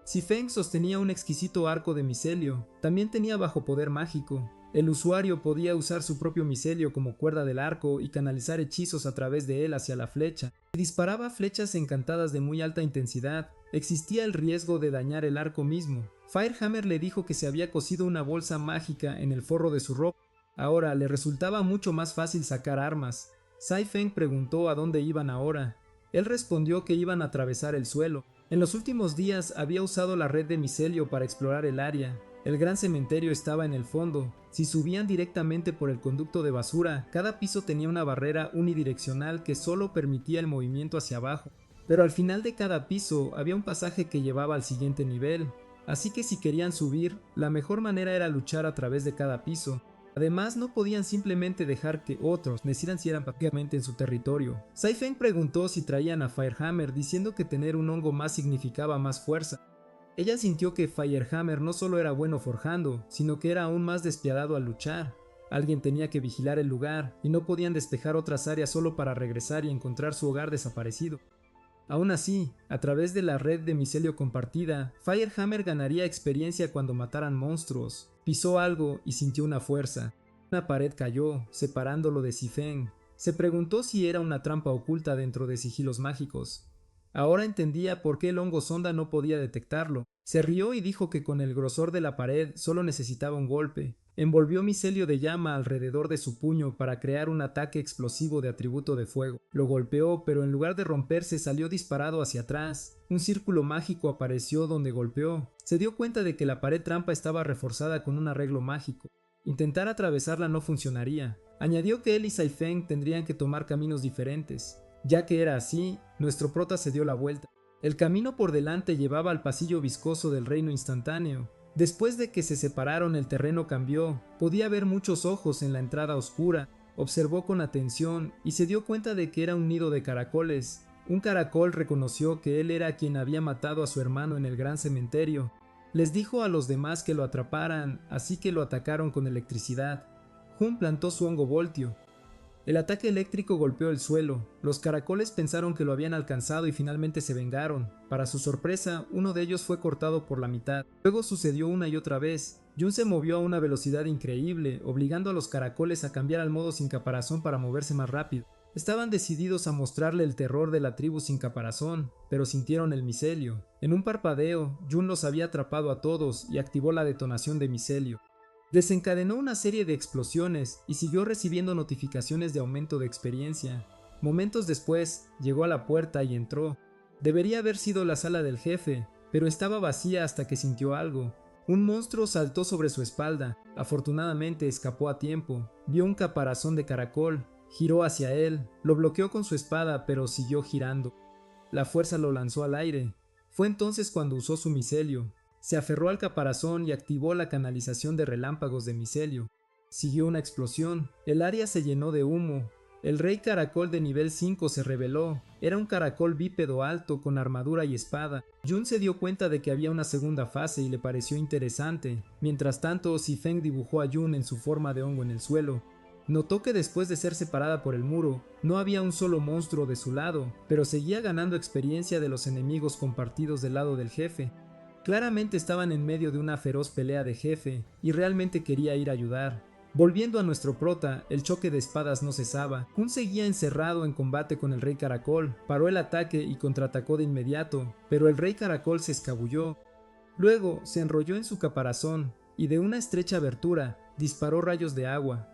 Zifeng sostenía un exquisito arco de micelio. También tenía bajo poder mágico. El usuario podía usar su propio micelio como cuerda del arco y canalizar hechizos a través de él hacia la flecha. Si disparaba flechas encantadas de muy alta intensidad, existía el riesgo de dañar el arco mismo. Firehammer le dijo que se había cosido una bolsa mágica en el forro de su ropa. Ahora le resultaba mucho más fácil sacar armas. Sai-Feng preguntó a dónde iban ahora. Él respondió que iban a atravesar el suelo. En los últimos días había usado la red de micelio para explorar el área. El gran cementerio estaba en el fondo. Si subían directamente por el conducto de basura, cada piso tenía una barrera unidireccional que solo permitía el movimiento hacia abajo. Pero al final de cada piso había un pasaje que llevaba al siguiente nivel. Así que si querían subir, la mejor manera era luchar a través de cada piso. Además, no podían simplemente dejar que otros nacieran prácticamente en su territorio. Sai-Feng preguntó si traían a Firehammer, diciendo que tener un hongo más significaba más fuerza. Ella sintió que Firehammer no solo era bueno forjando, sino que era aún más despiadado al luchar. Alguien tenía que vigilar el lugar, y no podían despejar otras áreas solo para regresar y encontrar su hogar desaparecido. Aún así, a través de la red de micelio compartida, Firehammer ganaría experiencia cuando mataran monstruos. Pisó algo y sintió una fuerza. Una pared cayó, separándolo de Sai-Feng. Se preguntó si era una trampa oculta dentro de sigilos mágicos. Ahora entendía por qué el hongo sonda no podía detectarlo. Se rió y dijo que con el grosor de la pared solo necesitaba un golpe. Envolvió micelio de llama alrededor de su puño para crear un ataque explosivo de atributo de fuego. Lo golpeó, pero en lugar de romperse salió disparado hacia atrás. Un círculo mágico apareció donde golpeó. Se dio cuenta de que la pared trampa estaba reforzada con un arreglo mágico. Intentar atravesarla no funcionaría. Añadió que él y Sai-Feng tendrían que tomar caminos diferentes. Ya que era así, nuestro prota se dio la vuelta. El camino por delante llevaba al pasillo viscoso del reino instantáneo. Después de que se separaron, el terreno cambió. Podía ver muchos ojos en la entrada oscura. Observó con atención y se dio cuenta de que era un nido de caracoles. Un caracol reconoció que él era quien había matado a su hermano en el gran cementerio. Les dijo a los demás que lo atraparan, así que lo atacaron con electricidad. Jun plantó su hongo voltio. El ataque eléctrico golpeó el suelo. Los caracoles pensaron que lo habían alcanzado y finalmente se vengaron. Para su sorpresa, uno de ellos fue cortado por la mitad. Luego sucedió una y otra vez. Jun se movió a una velocidad increíble, obligando a los caracoles a cambiar al modo sin caparazón para moverse más rápido. Estaban decididos a mostrarle el terror de la tribu sin caparazón, pero sintieron el micelio. En un parpadeo, Jun los había atrapado a todos y activó la detonación de micelio. Desencadenó una serie de explosiones y siguió recibiendo notificaciones de aumento de experiencia. Momentos después, llegó a la puerta y entró. Debería haber sido la sala del jefe, pero estaba vacía hasta que sintió algo. Un monstruo saltó sobre su espalda. Afortunadamente escapó a tiempo. Vio un caparazón de caracol. Giró hacia él. Lo bloqueó con su espada, pero siguió girando. La fuerza lo lanzó al aire. Fue entonces cuando usó su micelio. Se aferró al caparazón y activó la canalización de relámpagos de micelio. Siguió una explosión. El área se llenó de humo. El rey caracol de nivel 5 se reveló. Era un caracol bípedo alto con armadura y espada. Jun se dio cuenta de que había una segunda fase y le pareció interesante. Mientras tanto, Sai-Feng dibujó a Jun en su forma de hongo en el suelo. Notó que después de ser separada por el muro, no había un solo monstruo de su lado, pero seguía ganando experiencia de los enemigos compartidos del lado del jefe. Claramente estaban en medio de una feroz pelea de jefe, y realmente quería ir a ayudar. Volviendo a nuestro prota, el choque de espadas no cesaba. Jun seguía encerrado en combate con el Rey Caracol, paró el ataque y contraatacó de inmediato, pero el Rey Caracol se escabulló. Luego se enrolló en su caparazón, y de una estrecha abertura, disparó rayos de agua.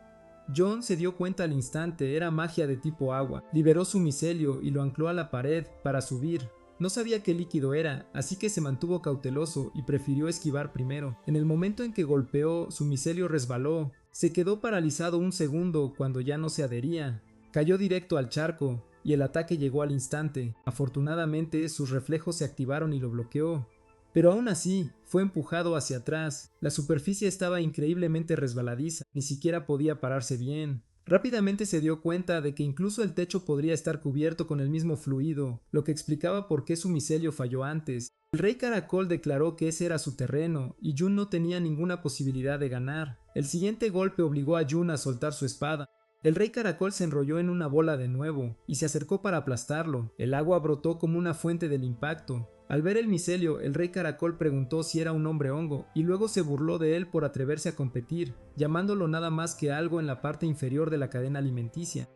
John se dio cuenta al instante, era magia de tipo agua. Liberó su micelio y lo ancló a la pared para subir. No sabía qué líquido era, así que se mantuvo cauteloso y prefirió esquivar primero. En el momento en que golpeó, su micelio resbaló. Se quedó paralizado un segundo cuando ya no se adhería. Cayó directo al charco, y el ataque llegó al instante. Afortunadamente, sus reflejos se activaron y lo bloqueó. Pero aún así, fue empujado hacia atrás. La superficie estaba increíblemente resbaladiza, ni siquiera podía pararse bien. Rápidamente se dio cuenta de que incluso el techo podría estar cubierto con el mismo fluido, lo que explicaba por qué su micelio falló antes. El Rey Caracol declaró que ese era su terreno, y Jun no tenía ninguna posibilidad de ganar. El siguiente golpe obligó a Jun a soltar su espada. El Rey Caracol se enrolló en una bola de nuevo, y se acercó para aplastarlo. El agua brotó como una fuente del impacto. Al ver el micelio, el Rey Caracol preguntó si era un hombre hongo, y luego se burló de él por atreverse a competir, llamándolo nada más que algo en la parte inferior de la cadena alimenticia.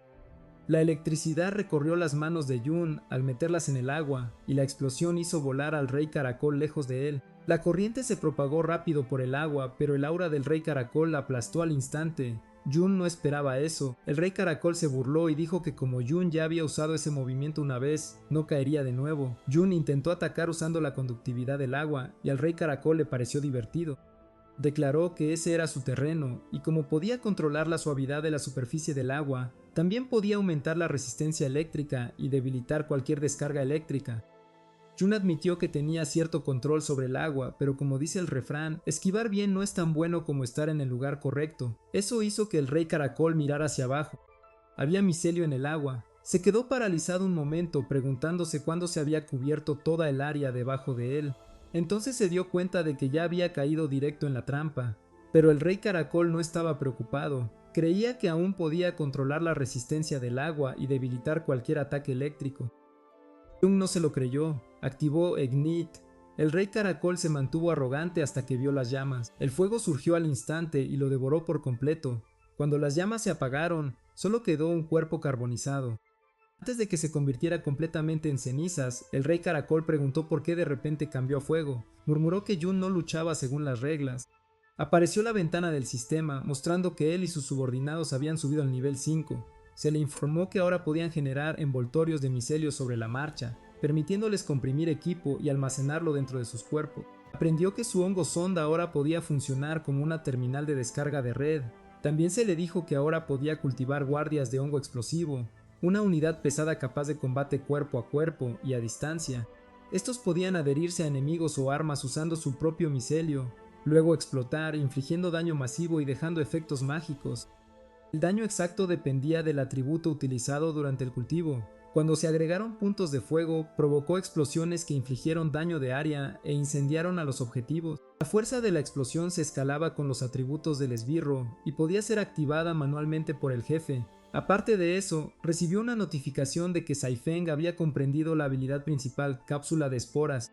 La electricidad recorrió las manos de Jun al meterlas en el agua, y la explosión hizo volar al Rey Caracol lejos de él. La corriente se propagó rápido por el agua, pero el aura del rey caracol la aplastó al instante. Jun no esperaba eso. El rey caracol se burló y dijo que como Jun ya había usado ese movimiento una vez, no caería de nuevo. Jun intentó atacar usando la conductividad del agua, y al rey caracol le pareció divertido. Declaró que ese era su terreno, y como podía controlar la suavidad de la superficie del agua, también podía aumentar la resistencia eléctrica y debilitar cualquier descarga eléctrica. Jun admitió que tenía cierto control sobre el agua, pero como dice el refrán, esquivar bien no es tan bueno como estar en el lugar correcto. Eso hizo que el rey caracol mirara hacia abajo. Había micelio en el agua. Se quedó paralizado un momento, preguntándose cuándo se había cubierto toda el área debajo de él. Entonces se dio cuenta de que ya había caído directo en la trampa. Pero el rey caracol no estaba preocupado. Creía que aún podía controlar la resistencia del agua y debilitar cualquier ataque eléctrico. Jun no se lo creyó. Activó Ignite. El rey caracol se mantuvo arrogante hasta que vio las llamas. El fuego surgió al instante y lo devoró por completo. Cuando las llamas se apagaron, solo quedó un cuerpo carbonizado. Antes de que se convirtiera completamente en cenizas, el rey caracol preguntó por qué de repente cambió a fuego. Murmuró que Jun no luchaba según las reglas. Apareció la ventana del sistema, mostrando que él y sus subordinados habían subido al nivel 5. Se le informó que ahora podían generar envoltorios de micelio sobre la marcha, permitiéndoles comprimir equipo y almacenarlo dentro de sus cuerpos. Aprendió que su hongo sonda ahora podía funcionar como una terminal de descarga de red. También se le dijo que ahora podía cultivar guardias de hongo explosivo, una unidad pesada capaz de combate cuerpo a cuerpo y a distancia. Estos podían adherirse a enemigos o armas usando su propio micelio, luego explotar, infligiendo daño masivo y dejando efectos mágicos. El daño exacto dependía del atributo utilizado durante el cultivo. Cuando se agregaron puntos de fuego, provocó explosiones que infligieron daño de área e incendiaron a los objetivos. La fuerza de la explosión se escalaba con los atributos del esbirro y podía ser activada manualmente por el jefe. Aparte de eso, recibió una notificación de que Saifeng había comprendido la habilidad principal, Cápsula de Esporas.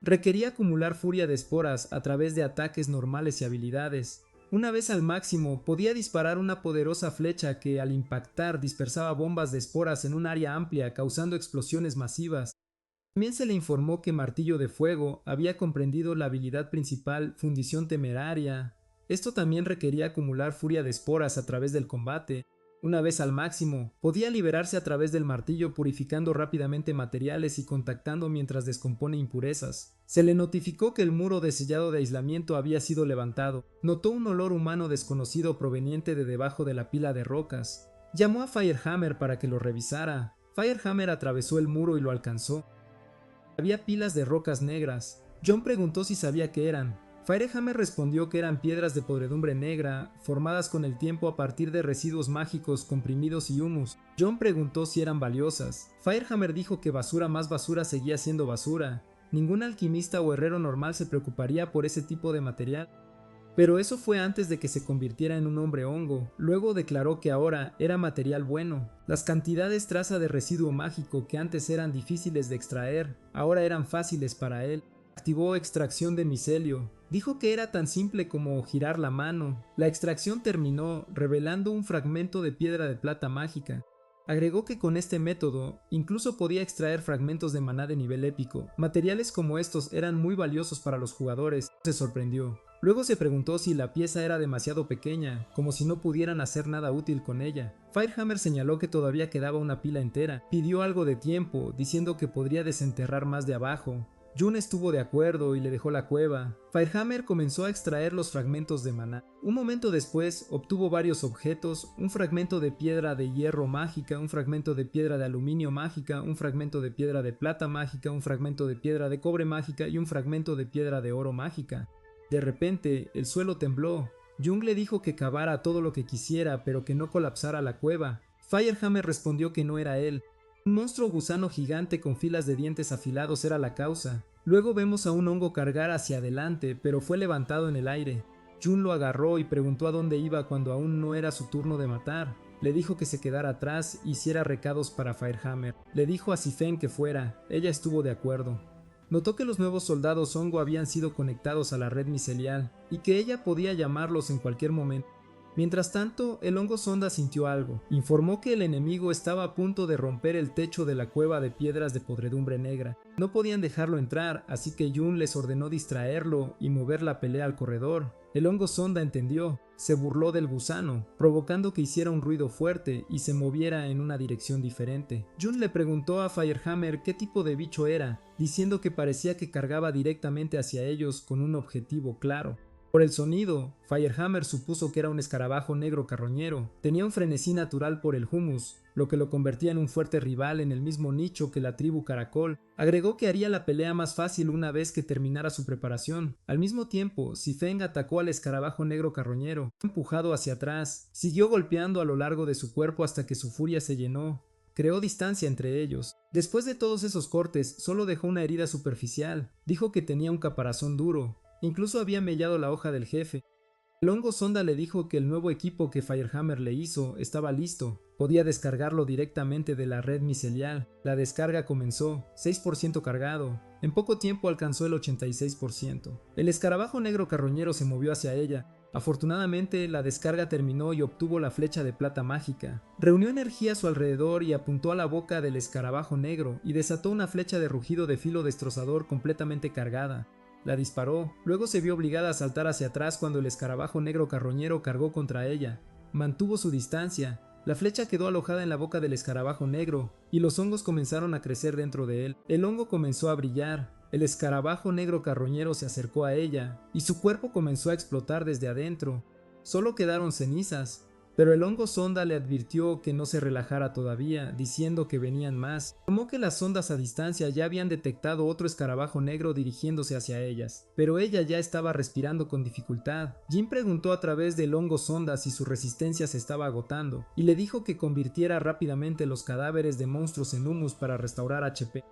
Requería acumular furia de esporas a través de ataques normales y habilidades. Una vez al máximo, podía disparar una poderosa flecha que al impactar dispersaba bombas de esporas en un área amplia, causando explosiones masivas. También se le informó que Martillo de Fuego había comprendido la habilidad principal Fundición Temeraria. Esto también requería acumular furia de esporas a través del combate. Una vez al máximo, podía liberarse a través del martillo purificando rápidamente materiales y contactando mientras descompone impurezas. Se le notificó que el muro de sellado de aislamiento había sido levantado. Notó un olor humano desconocido proveniente de debajo de la pila de rocas. Llamó a Firehammer para que lo revisara. Firehammer atravesó el muro y lo alcanzó. Había pilas de rocas negras. John preguntó si sabía qué eran. Firehammer respondió que eran piedras de podredumbre negra, formadas con el tiempo a partir de residuos mágicos comprimidos y humus. John preguntó si eran valiosas. Firehammer dijo que basura más basura seguía siendo basura. Ningún alquimista o herrero normal se preocuparía por ese tipo de material. Pero eso fue antes de que se convirtiera en un hombre hongo. Luego declaró que ahora era material bueno. Las cantidades traza de residuo mágico que antes eran difíciles de extraer, ahora eran fáciles para él. Activó extracción de micelio. Dijo que era tan simple como girar la mano. La extracción terminó, revelando un fragmento de piedra de plata mágica. Agregó que con este método, incluso podía extraer fragmentos de maná de nivel épico. Materiales como estos eran muy valiosos para los jugadores. Se sorprendió. Luego se preguntó si la pieza era demasiado pequeña, como si no pudieran hacer nada útil con ella. Firehammer señaló que todavía quedaba una pila entera. Pidió algo de tiempo, diciendo que podría desenterrar más de abajo. Jun estuvo de acuerdo y le dejó la cueva. Firehammer comenzó a extraer los fragmentos de maná. Un momento después obtuvo varios objetos, un fragmento de piedra de hierro mágica, un fragmento de piedra de aluminio mágica, un fragmento de piedra de plata mágica, un fragmento de piedra de cobre mágica y un fragmento de piedra de oro mágica. De repente, el suelo tembló. Jung le dijo que cavara todo lo que quisiera, pero que no colapsara la cueva. Firehammer respondió que no era él. Un monstruo gusano gigante con filas de dientes afilados era la causa. Luego vemos a un hongo cargar hacia adelante, pero fue levantado en el aire. Jun lo agarró y preguntó a dónde iba cuando aún no era su turno de matar. Le dijo que se quedara atrás y hiciera recados para Firehammer. Le dijo a Sifen que fuera. Ella estuvo de acuerdo. Notó que los nuevos soldados hongo habían sido conectados a la red micelial y que ella podía llamarlos en cualquier momento. Mientras tanto, el hongo sonda sintió algo. Informó que el enemigo estaba a punto de romper el techo de la cueva de piedras de podredumbre negra. No podían dejarlo entrar, así que Jun les ordenó distraerlo y mover la pelea al corredor. El hongo sonda entendió, se burló del gusano, provocando que hiciera un ruido fuerte y se moviera en una dirección diferente. Jun le preguntó a Firehammer qué tipo de bicho era, diciendo que parecía que cargaba directamente hacia ellos con un objetivo claro. Por el sonido, Firehammer supuso que era un escarabajo negro carroñero. Tenía un frenesí natural por el hummus, lo que lo convertía en un fuerte rival en el mismo nicho que la tribu Caracol. Agregó que haría la pelea más fácil una vez que terminara su preparación. Al mismo tiempo, Si-Feng atacó al escarabajo negro carroñero, empujado hacia atrás, siguió golpeando a lo largo de su cuerpo hasta que su furia se llenó. Creó distancia entre ellos. Después de todos esos cortes, solo dejó una herida superficial. Dijo que tenía un caparazón duro. Incluso había mellado la hoja del jefe. El hongo sonda le dijo que el nuevo equipo que Firehammer le hizo estaba listo. Podía descargarlo directamente de la red micelial. La descarga comenzó, 6% cargado. En poco tiempo alcanzó el 86%. El escarabajo negro carroñero se movió hacia ella. Afortunadamente, la descarga terminó y obtuvo la flecha de plata mágica. Reunió energía a su alrededor y apuntó a la boca del escarabajo negro y desató una flecha de rugido de filo destrozador completamente cargada. La disparó, luego se vio obligada a saltar hacia atrás cuando el escarabajo negro carroñero cargó contra ella. Mantuvo su distancia. La flecha quedó alojada en la boca del escarabajo negro, y los hongos comenzaron a crecer dentro de él. El hongo comenzó a brillar. El escarabajo negro carroñero se acercó a ella, y su cuerpo comenzó a explotar desde adentro. Solo quedaron cenizas. Pero el hongo sonda le advirtió que no se relajara todavía, diciendo que venían más. Tomó que las sondas a distancia ya habían detectado otro escarabajo negro dirigiéndose hacia ellas, pero ella ya estaba respirando con dificultad. Jin preguntó a través del hongo sonda si su resistencia se estaba agotando, y le dijo que convirtiera rápidamente los cadáveres de monstruos en humus para restaurar HP.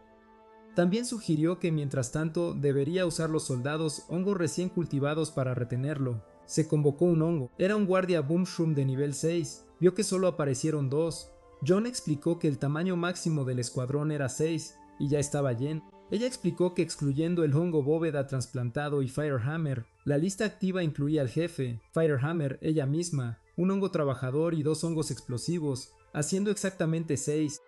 También sugirió que mientras tanto debería usar los soldados hongos recién cultivados para retenerlo. Se convocó un hongo, era un guardia Boomshroom de nivel 6, vio que solo aparecieron 2. John explicó que el tamaño máximo del escuadrón era 6 y ya estaba lleno. Ella explicó que excluyendo el hongo bóveda trasplantado y Firehammer, la lista activa incluía al jefe, Firehammer, ella misma, un hongo trabajador y 2 hongos explosivos, haciendo exactamente 6.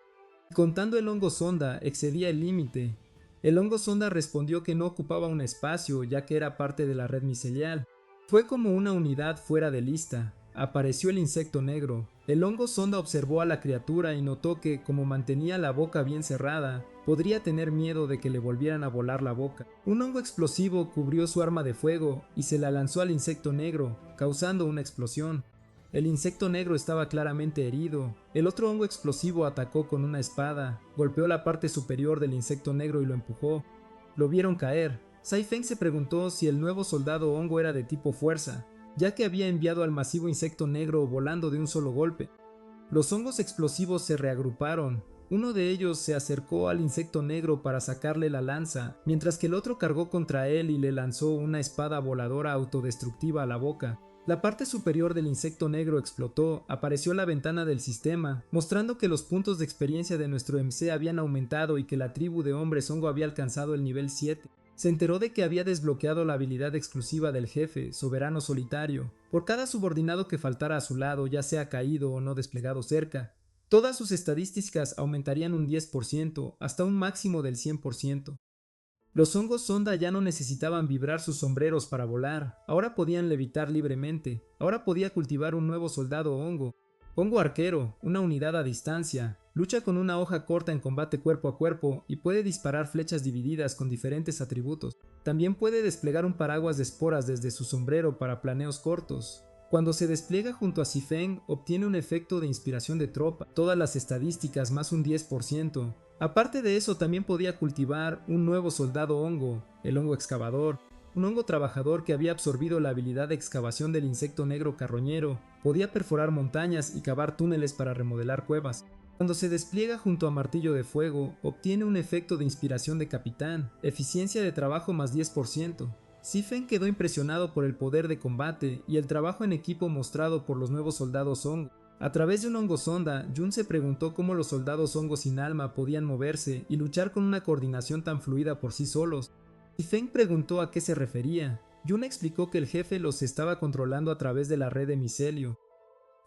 Contando el hongo sonda, excedía el límite. El hongo sonda respondió que no ocupaba un espacio ya que era parte de la red micelial. Fue como una unidad fuera de lista. Apareció el insecto negro. El hongo sonda observó a la criatura y notó que, como mantenía la boca bien cerrada, podría tener miedo de que le volvieran a volar la boca. Un hongo explosivo cubrió su arma de fuego y se la lanzó al insecto negro, causando una explosión. El insecto negro estaba claramente herido. El otro hongo explosivo atacó con una espada, golpeó la parte superior del insecto negro y lo empujó. Lo vieron caer. Si-Feng se preguntó si el nuevo soldado hongo era de tipo fuerza, ya que había enviado al masivo insecto negro volando de un solo golpe. Los hongos explosivos se reagruparon. Uno de ellos se acercó al insecto negro para sacarle la lanza, mientras que el otro cargó contra él y le lanzó una espada voladora autodestructiva a la boca. La parte superior del insecto negro explotó, apareció la ventana del sistema, mostrando que los puntos de experiencia de nuestro MC habían aumentado y que la tribu de hombres hongo había alcanzado el nivel 7. Se enteró de que había desbloqueado la habilidad exclusiva del jefe, Soberano Solitario. Por cada subordinado que faltara a su lado, ya sea caído o no desplegado cerca, todas sus estadísticas aumentarían un 10%, hasta un máximo del 100%. Los hongos sonda ya no necesitaban vibrar sus sombreros para volar, ahora podían levitar libremente, ahora podía cultivar un nuevo soldado hongo. Hongo arquero, una unidad a distancia, lucha con una hoja corta en combate cuerpo a cuerpo y puede disparar flechas divididas con diferentes atributos. También puede desplegar un paraguas de esporas desde su sombrero para planeos cortos. Cuando se despliega junto a Si-Feng, obtiene un efecto de inspiración de tropa, todas las estadísticas más un 10%. Aparte de eso, también podía cultivar un nuevo soldado hongo, el hongo excavador, un hongo trabajador que había absorbido la habilidad de excavación del insecto negro carroñero. Podía perforar montañas y cavar túneles para remodelar cuevas. Cuando se despliega junto a martillo de fuego, obtiene un efecto de inspiración de capitán, eficiencia de trabajo más 10%. Si-Feng quedó impresionado por el poder de combate y el trabajo en equipo mostrado por los nuevos soldados hongo. A través de un hongo sonda, Jun se preguntó cómo los soldados hongos sin alma podían moverse y luchar con una coordinación tan fluida por sí solos. Si-Feng preguntó a qué se refería. Jun explicó que el jefe los estaba controlando a través de la red de micelio.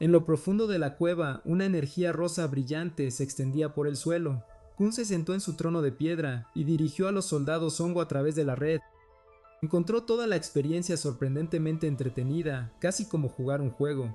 En lo profundo de la cueva, una energía rosa brillante se extendía por el suelo. Kun se sentó en su trono de piedra y dirigió a los soldados hongo a través de la red. Encontró toda la experiencia sorprendentemente entretenida, casi como jugar un juego.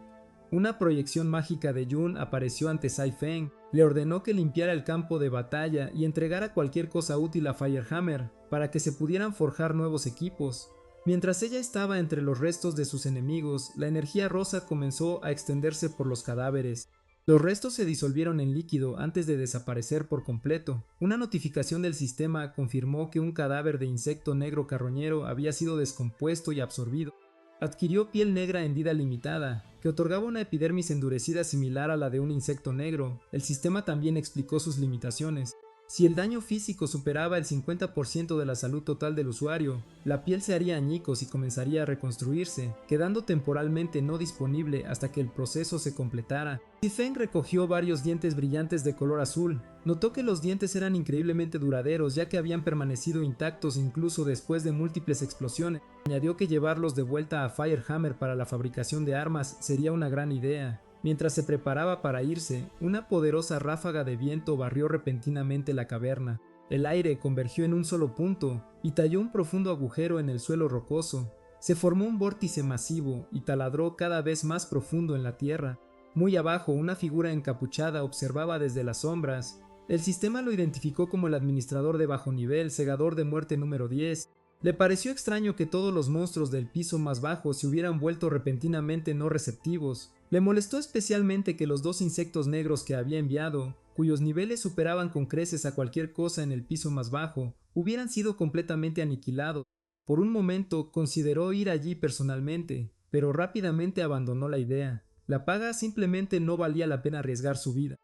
Una proyección mágica de Jun apareció ante Sai Feng, le ordenó que limpiara el campo de batalla y entregara cualquier cosa útil a Firehammer para que se pudieran forjar nuevos equipos. Mientras ella estaba entre los restos de sus enemigos, la energía rosa comenzó a extenderse por los cadáveres. Los restos se disolvieron en líquido antes de desaparecer por completo. Una notificación del sistema confirmó que un cadáver de insecto negro carroñero había sido descompuesto y absorbido. Adquirió piel negra en vida limitada, que otorgaba una epidermis endurecida similar a la de un insecto negro. El sistema también explicó sus limitaciones. Si el daño físico superaba el 50% de la salud total del usuario, la piel se haría añicos y comenzaría a reconstruirse, quedando temporalmente no disponible hasta que el proceso se completara. Si Feng recogió varios dientes brillantes de color azul, notó que los dientes eran increíblemente duraderos ya que habían permanecido intactos incluso después de múltiples explosiones. Añadió que llevarlos de vuelta a Firehammer para la fabricación de armas sería una gran idea. Mientras se preparaba para irse, una poderosa ráfaga de viento barrió repentinamente la caverna. El aire convergió en un solo punto y talló un profundo agujero en el suelo rocoso. Se formó un vórtice masivo y taladró cada vez más profundo en la tierra. Muy abajo, una figura encapuchada observaba desde las sombras. El sistema lo identificó como el administrador de bajo nivel, segador de muerte número 10. Le pareció extraño que todos los monstruos del piso más bajo se hubieran vuelto repentinamente no receptivos. Le molestó especialmente que los dos insectos negros que había enviado, cuyos niveles superaban con creces a cualquier cosa en el piso más bajo, hubieran sido completamente aniquilados. Por un momento consideró ir allí personalmente, pero rápidamente abandonó la idea. La paga simplemente no valía la pena arriesgar su vida.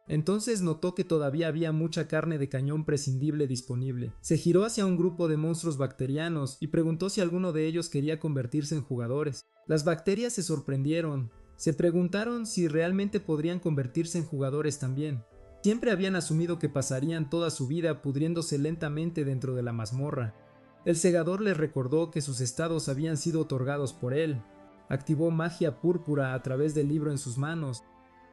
Entonces notó que todavía había mucha carne de cañón prescindible disponible. Se giró hacia un grupo de monstruos bacterianos y preguntó si alguno de ellos quería convertirse en jugadores. Las bacterias se sorprendieron. Se preguntaron si realmente podrían convertirse en jugadores también. Siempre habían asumido que pasarían toda su vida pudriéndose lentamente dentro de la mazmorra. El segador les recordó que sus estados habían sido otorgados por él. Activó magia púrpura a través del libro en sus manos.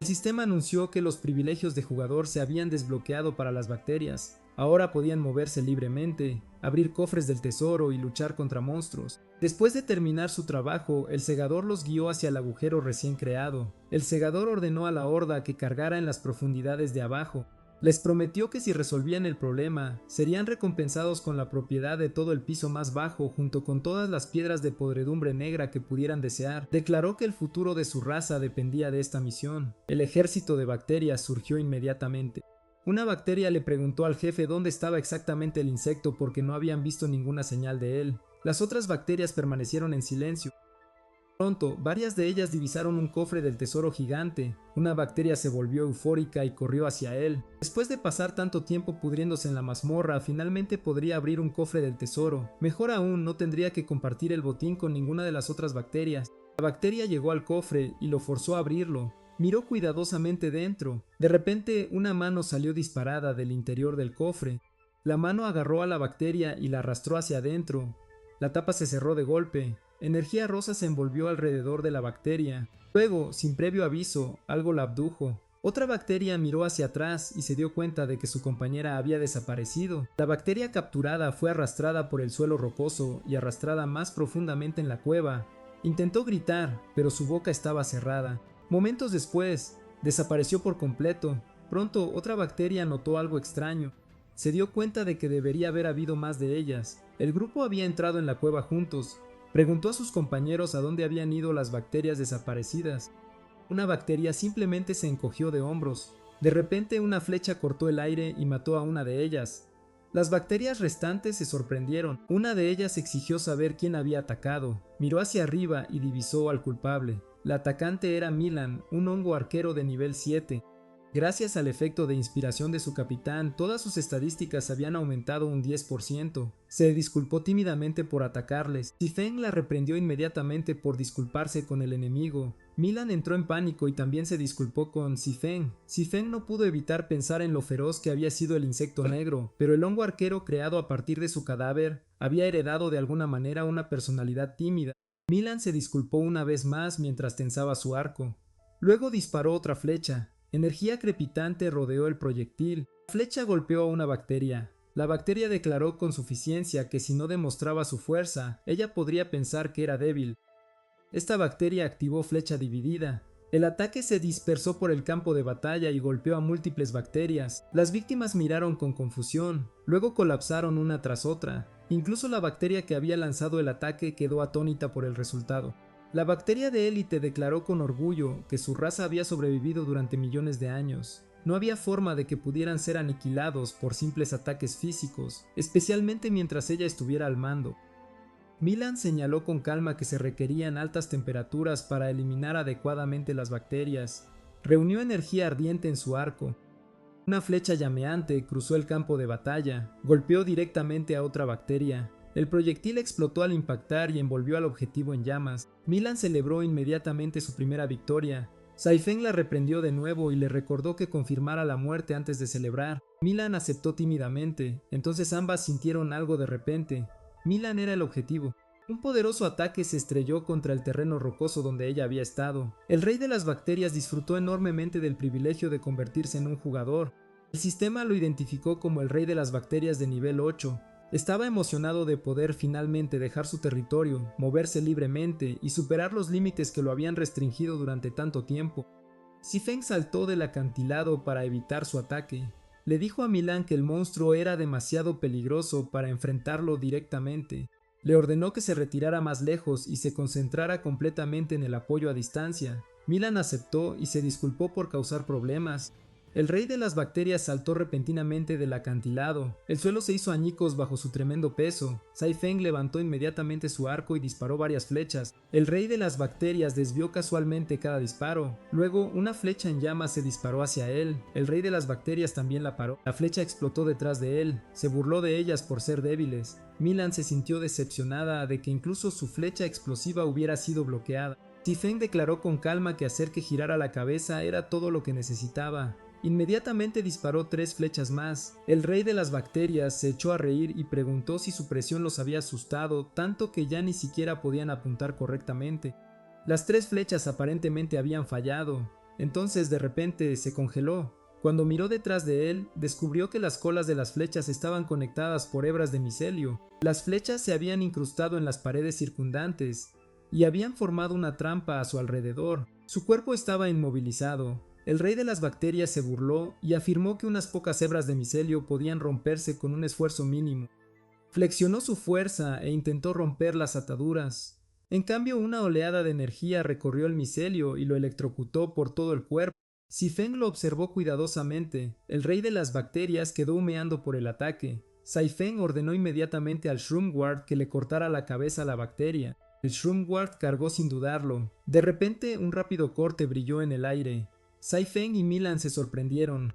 El sistema anunció que los privilegios de jugador se habían desbloqueado para las bacterias. Ahora podían moverse libremente, abrir cofres del tesoro y luchar contra monstruos. Después de terminar su trabajo, el segador los guió hacia el agujero recién creado. El segador ordenó a la horda que cargara en las profundidades de abajo. Les prometió que si resolvían el problema, serían recompensados con la propiedad de todo el piso más bajo junto con todas las piedras de podredumbre negra que pudieran desear. Declaró que el futuro de su raza dependía de esta misión. El ejército de bacterias surgió inmediatamente. Una bacteria le preguntó al jefe dónde estaba exactamente el insecto porque no habían visto ninguna señal de él. Las otras bacterias permanecieron en silencio. Pronto, varias de ellas divisaron un cofre del tesoro gigante. Una bacteria se volvió eufórica y corrió hacia él. Después de pasar tanto tiempo pudriéndose en la mazmorra, finalmente podría abrir un cofre del tesoro. Mejor aún, no tendría que compartir el botín con ninguna de las otras bacterias. La bacteria llegó al cofre y lo forzó a abrirlo. Miró cuidadosamente dentro. De repente, una mano salió disparada del interior del cofre. La mano agarró a la bacteria y la arrastró hacia adentro. La tapa se cerró de golpe. Energía rosa se envolvió alrededor de la bacteria. Luego, sin previo aviso, algo la abdujo. Otra bacteria miró hacia atrás y se dio cuenta de que su compañera había desaparecido. La bacteria capturada fue arrastrada por el suelo rocoso y arrastrada más profundamente en la cueva. Intentó gritar, pero su boca estaba cerrada. Momentos después, desapareció por completo. Pronto, otra bacteria notó algo extraño. Se dio cuenta de que debería haber habido más de ellas. El grupo había entrado en la cueva juntos. Preguntó a sus compañeros a dónde habían ido las bacterias desaparecidas. Una bacteria simplemente se encogió de hombros. De repente una flecha cortó el aire y mató a una de ellas. Las bacterias restantes se sorprendieron. Una de ellas exigió saber quién había atacado. Miró hacia arriba y divisó al culpable. La atacante era Milan, un hongo arquero de nivel 7. Gracias al efecto de inspiración de su capitán, todas sus estadísticas habían aumentado un 10%. Se disculpó tímidamente por atacarles. Si Feng la reprendió inmediatamente por disculparse con el enemigo. Milan entró en pánico y también se disculpó con Si Feng. Si Feng no pudo evitar pensar en lo feroz que había sido el insecto negro, pero el hongo arquero creado a partir de su cadáver había heredado de alguna manera una personalidad tímida. Milan se disculpó una vez más mientras tensaba su arco. Luego disparó otra flecha. Energía crepitante rodeó el proyectil. La flecha golpeó a una bacteria. La bacteria declaró con suficiencia que si no demostraba su fuerza, ella podría pensar que era débil. Esta bacteria activó flecha dividida. El ataque se dispersó por el campo de batalla y golpeó a múltiples bacterias. Las víctimas miraron con confusión, luego colapsaron una tras otra. Incluso la bacteria que había lanzado el ataque quedó atónita por el resultado. La bacteria de élite declaró con orgullo que su raza había sobrevivido durante millones de años. No había forma de que pudieran ser aniquilados por simples ataques físicos, especialmente mientras ella estuviera al mando. Milan señaló con calma que se requerían altas temperaturas para eliminar adecuadamente las bacterias. Reunió energía ardiente en su arco. Una flecha llameante cruzó el campo de batalla, golpeó directamente a otra bacteria. El proyectil explotó al impactar y envolvió al objetivo en llamas. Milan celebró inmediatamente su primera victoria. Saifeng la reprendió de nuevo y le recordó que confirmara la muerte antes de celebrar. Milan aceptó tímidamente, entonces ambas sintieron algo de repente. Milan era el objetivo. Un poderoso ataque se estrelló contra el terreno rocoso donde ella había estado. El rey de las bacterias disfrutó enormemente del privilegio de convertirse en un jugador. El sistema lo identificó como el rey de las bacterias de nivel 8. Estaba emocionado de poder finalmente dejar su territorio, moverse libremente y superar los límites que lo habían restringido durante tanto tiempo. Saifeng saltó del acantilado para evitar su ataque. Le dijo a Milan que el monstruo era demasiado peligroso para enfrentarlo directamente. Le ordenó que se retirara más lejos y se concentrara completamente en el apoyo a distancia. Milan aceptó y se disculpó por causar problemas. El rey de las bacterias saltó repentinamente del acantilado. El suelo se hizo añicos bajo su tremendo peso. Saifeng levantó inmediatamente su arco y disparó varias flechas. El rey de las bacterias desvió casualmente cada disparo. Luego, una flecha en llamas se disparó hacia él. El rey de las bacterias también la paró. La flecha explotó detrás de él. Se burló de ellas por ser débiles. Milan se sintió decepcionada de que incluso su flecha explosiva hubiera sido bloqueada. Saifeng declaró con calma que hacer que girara la cabeza era todo lo que necesitaba. Inmediatamente disparó 3 flechas más. El rey de las bacterias se echó a reír y preguntó si su presión los había asustado tanto que ya ni siquiera podían apuntar correctamente. Las 3 flechas aparentemente habían fallado. Entonces de repente se congeló. Cuando miró detrás de él, descubrió que las colas de las flechas estaban conectadas por hebras de micelio. Las flechas se habían incrustado en las paredes circundantes y habían formado una trampa a su alrededor. Su cuerpo estaba inmovilizado. El rey de las bacterias se burló y afirmó que unas pocas hebras de micelio podían romperse con un esfuerzo mínimo. Flexionó su fuerza e intentó romper las ataduras. En cambio, una oleada de energía recorrió el micelio y lo electrocutó por todo el cuerpo. Saifeng lo observó cuidadosamente. El rey de las bacterias quedó humeando por el ataque. Saifeng ordenó inmediatamente al Shroomguard que le cortara la cabeza a la bacteria. El Shroomguard cargó sin dudarlo. De repente, un rápido corte brilló en el aire. Saifeng y Milan se sorprendieron.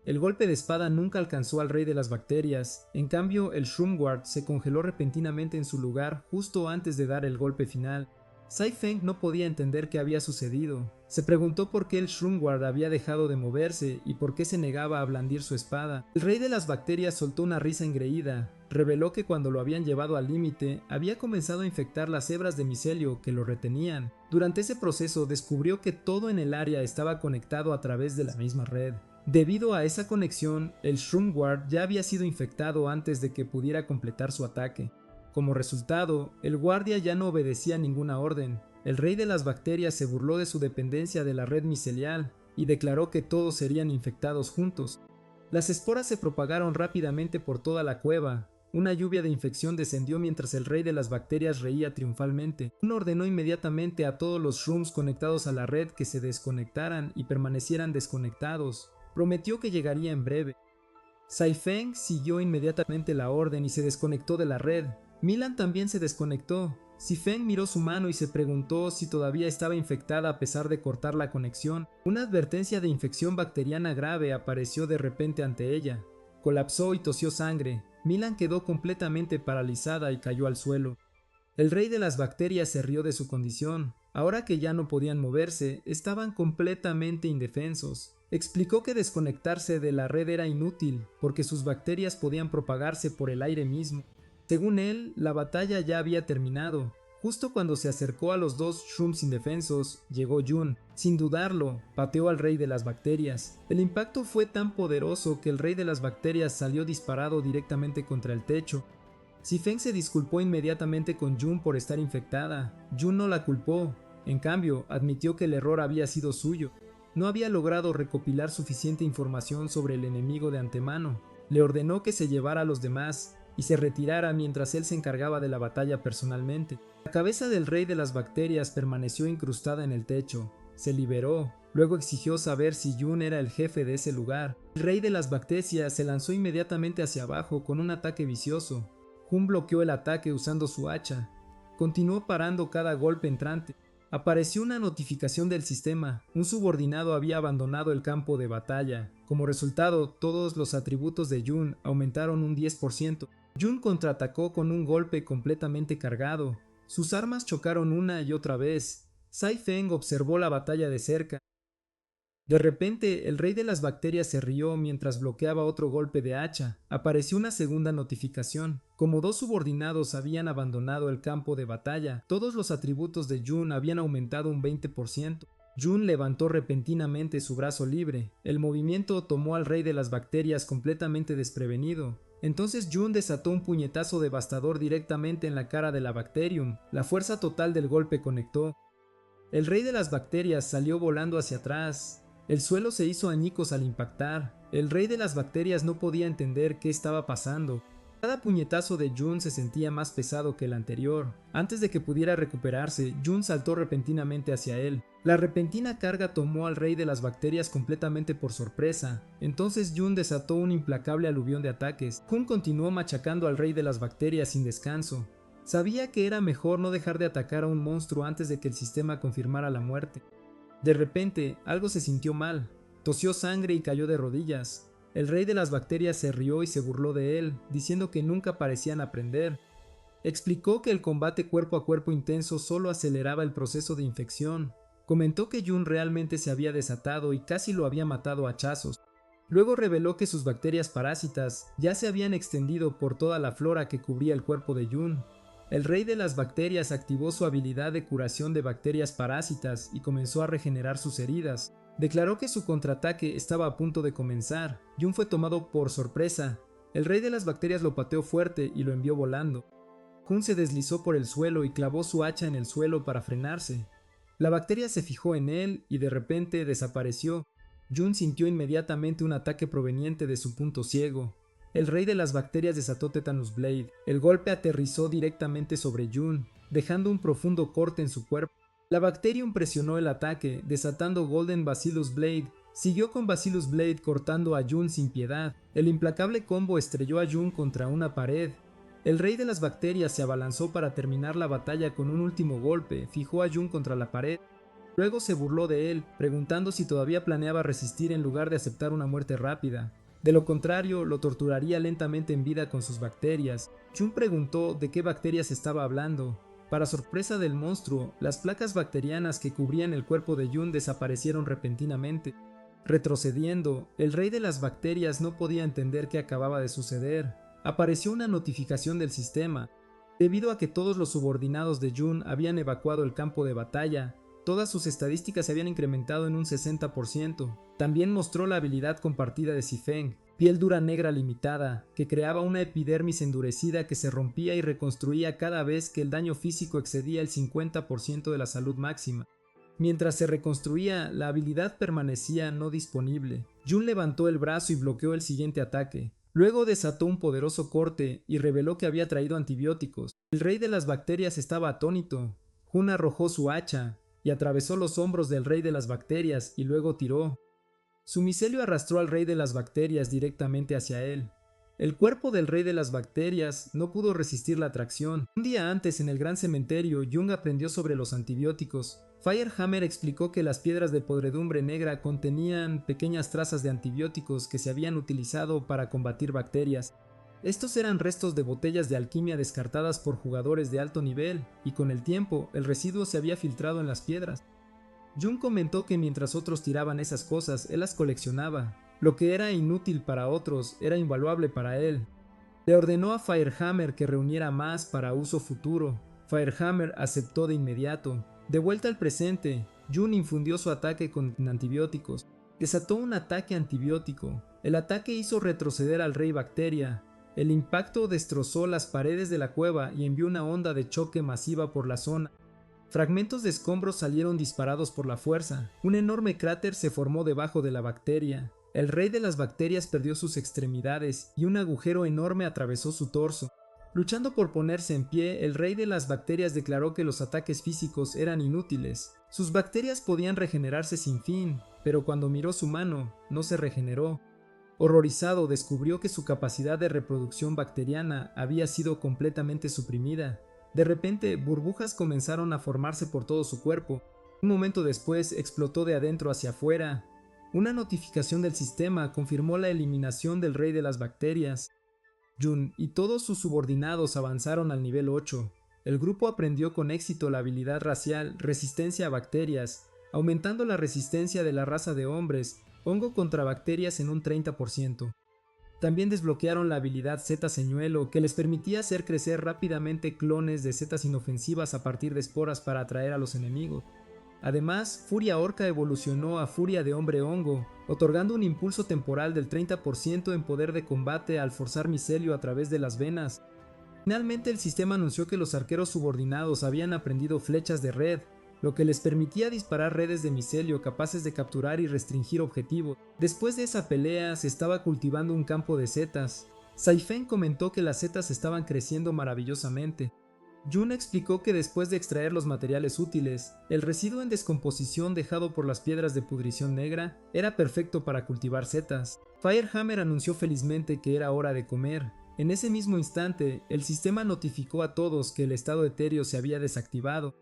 El golpe de espada nunca alcanzó al rey de las bacterias. En cambio, el Shroomguard se congeló repentinamente en su lugar justo antes de dar el golpe final. Saifeng no podía entender qué había sucedido. Se preguntó por qué el Shroomguard había dejado de moverse y por qué se negaba a blandir su espada. El rey de las bacterias soltó una risa engreída. Reveló que cuando lo habían llevado al límite, había comenzado a infectar las hebras de micelio que lo retenían. Durante ese proceso descubrió que todo en el área estaba conectado a través de la misma red. Debido a esa conexión, el Shroomguard ya había sido infectado antes de que pudiera completar su ataque. Como resultado, el guardia ya no obedecía ninguna orden. El rey de las bacterias se burló de su dependencia de la red micelial y declaró que todos serían infectados juntos. Las esporas se propagaron rápidamente por toda la cueva. Una lluvia de infección descendió mientras el rey de las bacterias reía triunfalmente. Uno ordenó inmediatamente a todos los shrooms conectados a la red que se desconectaran y permanecieran desconectados. Prometió que llegaría en breve. Saifeng siguió inmediatamente la orden y se desconectó de la red. Milan también se desconectó. Saifeng miró su mano y se preguntó si todavía estaba infectada a pesar de cortar la conexión. Una advertencia de infección bacteriana grave apareció de repente ante ella. Colapsó y tosió sangre. Milan quedó completamente paralizada y cayó al suelo. El rey de las bacterias se rió de su condición. Ahora que ya no podían moverse, estaban completamente indefensos. Explicó que desconectarse de la red era inútil, porque sus bacterias podían propagarse por el aire mismo. Según él, la batalla ya había terminado. Justo cuando se acercó a los dos shrooms indefensos, llegó Jun. Sin dudarlo, pateó al rey de las bacterias. El impacto fue tan poderoso que el rey de las bacterias salió disparado directamente contra el techo. Zifeng se disculpó inmediatamente con Jun por estar infectada. Jun no la culpó. En cambio, admitió que el error había sido suyo. No había logrado recopilar suficiente información sobre el enemigo de antemano. Le ordenó que se llevara a los demás y se retirara mientras él se encargaba de la batalla personalmente. La cabeza del rey de las bacterias permaneció incrustada en el techo. Se liberó. Luego exigió saber si Jun era el jefe de ese lugar. El rey de las bacterias se lanzó inmediatamente hacia abajo con un ataque vicioso. Jun bloqueó el ataque usando su hacha. Continuó parando cada golpe entrante. Apareció una notificación del sistema. Un subordinado había abandonado el campo de batalla. Como resultado, todos los atributos de Jun aumentaron un 10%. Jun contraatacó con un golpe completamente cargado. Sus armas chocaron una y otra vez. Zifeng observó la batalla de cerca. De repente, el rey de las bacterias se rió mientras bloqueaba otro golpe de hacha. Apareció una segunda notificación. Como dos subordinados habían abandonado el campo de batalla, todos los atributos de Jun habían aumentado un 20%. Jun levantó repentinamente su brazo libre. El movimiento tomó al rey de las bacterias completamente desprevenido. Entonces Jun desató un puñetazo devastador directamente en la cara de la Bacterium. La fuerza total del golpe conectó. El rey de las bacterias salió volando hacia atrás. El suelo se hizo añicos al impactar. El rey de las bacterias no podía entender qué estaba pasando. Cada puñetazo de Jun se sentía más pesado que el anterior. Antes de que pudiera recuperarse, Jun saltó repentinamente hacia él. La repentina carga tomó al rey de las bacterias completamente por sorpresa. Entonces Jun desató un implacable aluvión de ataques. Jun continuó machacando al rey de las bacterias sin descanso. Sabía que era mejor no dejar de atacar a un monstruo antes de que el sistema confirmara la muerte. De repente, algo se sintió mal. Tosió sangre y cayó de rodillas. El rey de las bacterias se rió y se burló de él, diciendo que nunca parecían aprender. Explicó que el combate cuerpo a cuerpo intenso solo aceleraba el proceso de infección. Comentó que Jun realmente se había desatado y casi lo había matado a hachazos. Luego reveló que sus bacterias parásitas ya se habían extendido por toda la flora que cubría el cuerpo de Jun. El rey de las bacterias activó su habilidad de curación de bacterias parásitas y comenzó a regenerar sus heridas. Declaró que su contraataque estaba a punto de comenzar. Jun fue tomado por sorpresa. El rey de las bacterias lo pateó fuerte y lo envió volando. Jun se deslizó por el suelo y clavó su hacha en el suelo para frenarse. La bacteria se fijó en él y de repente desapareció. Jun sintió inmediatamente un ataque proveniente de su punto ciego. El rey de las bacterias desató Tetanus Blade. El golpe aterrizó directamente sobre Jun, dejando un profundo corte en su cuerpo. La Bacterium presionó el ataque, desatando Golden Bacillus Blade. Siguió con Bacillus Blade cortando a Jun sin piedad. El implacable combo estrelló a Jun contra una pared. El rey de las bacterias se abalanzó para terminar la batalla con un último golpe, fijó a Jun contra la pared. Luego se burló de él, preguntando si todavía planeaba resistir en lugar de aceptar una muerte rápida. De lo contrario, lo torturaría lentamente en vida con sus bacterias. Jun preguntó de qué bacterias estaba hablando. Para sorpresa del monstruo, las placas bacterianas que cubrían el cuerpo de Jun desaparecieron repentinamente. Retrocediendo, el rey de las bacterias no podía entender qué acababa de suceder. Apareció una notificación del sistema. Debido a que todos los subordinados de Jun habían evacuado el campo de batalla, todas sus estadísticas se habían incrementado en un 60%. También mostró la habilidad compartida de Zifeng, piel dura negra limitada, que creaba una epidermis endurecida que se rompía y reconstruía cada vez que el daño físico excedía el 50% de la salud máxima. Mientras se reconstruía, la habilidad permanecía no disponible. Jun levantó el brazo y bloqueó el siguiente ataque. Luego desató un poderoso corte y reveló que había traído antibióticos. El rey de las bacterias estaba atónito. Jun arrojó su hacha y atravesó los hombros del rey de las bacterias y luego tiró. Su micelio arrastró al rey de las bacterias directamente hacia él. El cuerpo del rey de las bacterias no pudo resistir la atracción. Un día antes, en el gran cementerio, Jung aprendió sobre los antibióticos. Firehammer explicó que las piedras de podredumbre negra contenían pequeñas trazas de antibióticos que se habían utilizado para combatir bacterias. Estos eran restos de botellas de alquimia descartadas por jugadores de alto nivel, y con el tiempo, el residuo se había filtrado en las piedras. Jung comentó que mientras otros tiraban esas cosas, él las coleccionaba. Lo que era inútil para otros era invaluable para él. Le ordenó a Firehammer que reuniera más para uso futuro. Firehammer aceptó de inmediato. De vuelta al presente, Jun infundió su ataque con antibióticos. Desató un ataque antibiótico. El ataque hizo retroceder al Rey Bacteria. El impacto destrozó las paredes de la cueva y envió una onda de choque masiva por la zona. Fragmentos de escombros salieron disparados por la fuerza. Un enorme cráter se formó debajo de la bacteria. El rey de las bacterias perdió sus extremidades y un agujero enorme atravesó su torso. Luchando por ponerse en pie, el rey de las bacterias declaró que los ataques físicos eran inútiles. Sus bacterias podían regenerarse sin fin, pero cuando miró su mano, no se regeneró. Horrorizado, descubrió que su capacidad de reproducción bacteriana había sido completamente suprimida. De repente, burbujas comenzaron a formarse por todo su cuerpo. Un momento después, explotó de adentro hacia afuera. Una notificación del sistema confirmó la eliminación del rey de las bacterias. Jun y todos sus subordinados avanzaron al nivel 8. El grupo aprendió con éxito la habilidad racial Resistencia a Bacterias, aumentando la resistencia de la raza de hombres, hongo contra bacterias en un 30%. También desbloquearon la habilidad Z Señuelo, que les permitía hacer crecer rápidamente clones de setas inofensivas a partir de esporas para atraer a los enemigos. Además, Furia Orca evolucionó a Furia de Hombre Hongo, otorgando un impulso temporal del 30% en poder de combate al forzar micelio a través de las venas. Finalmente, el sistema anunció que los arqueros subordinados habían aprendido flechas de red, lo que les permitía disparar redes de micelio capaces de capturar y restringir objetivos. Después de esa pelea, se estaba cultivando un campo de setas. Saifeng comentó que las setas estaban creciendo maravillosamente. Jun explicó que después de extraer los materiales útiles, el residuo en descomposición dejado por las piedras de pudrición negra era perfecto para cultivar setas. Firehammer anunció felizmente que era hora de comer. En ese mismo instante, el sistema notificó a todos que el estado etéreo se había desactivado.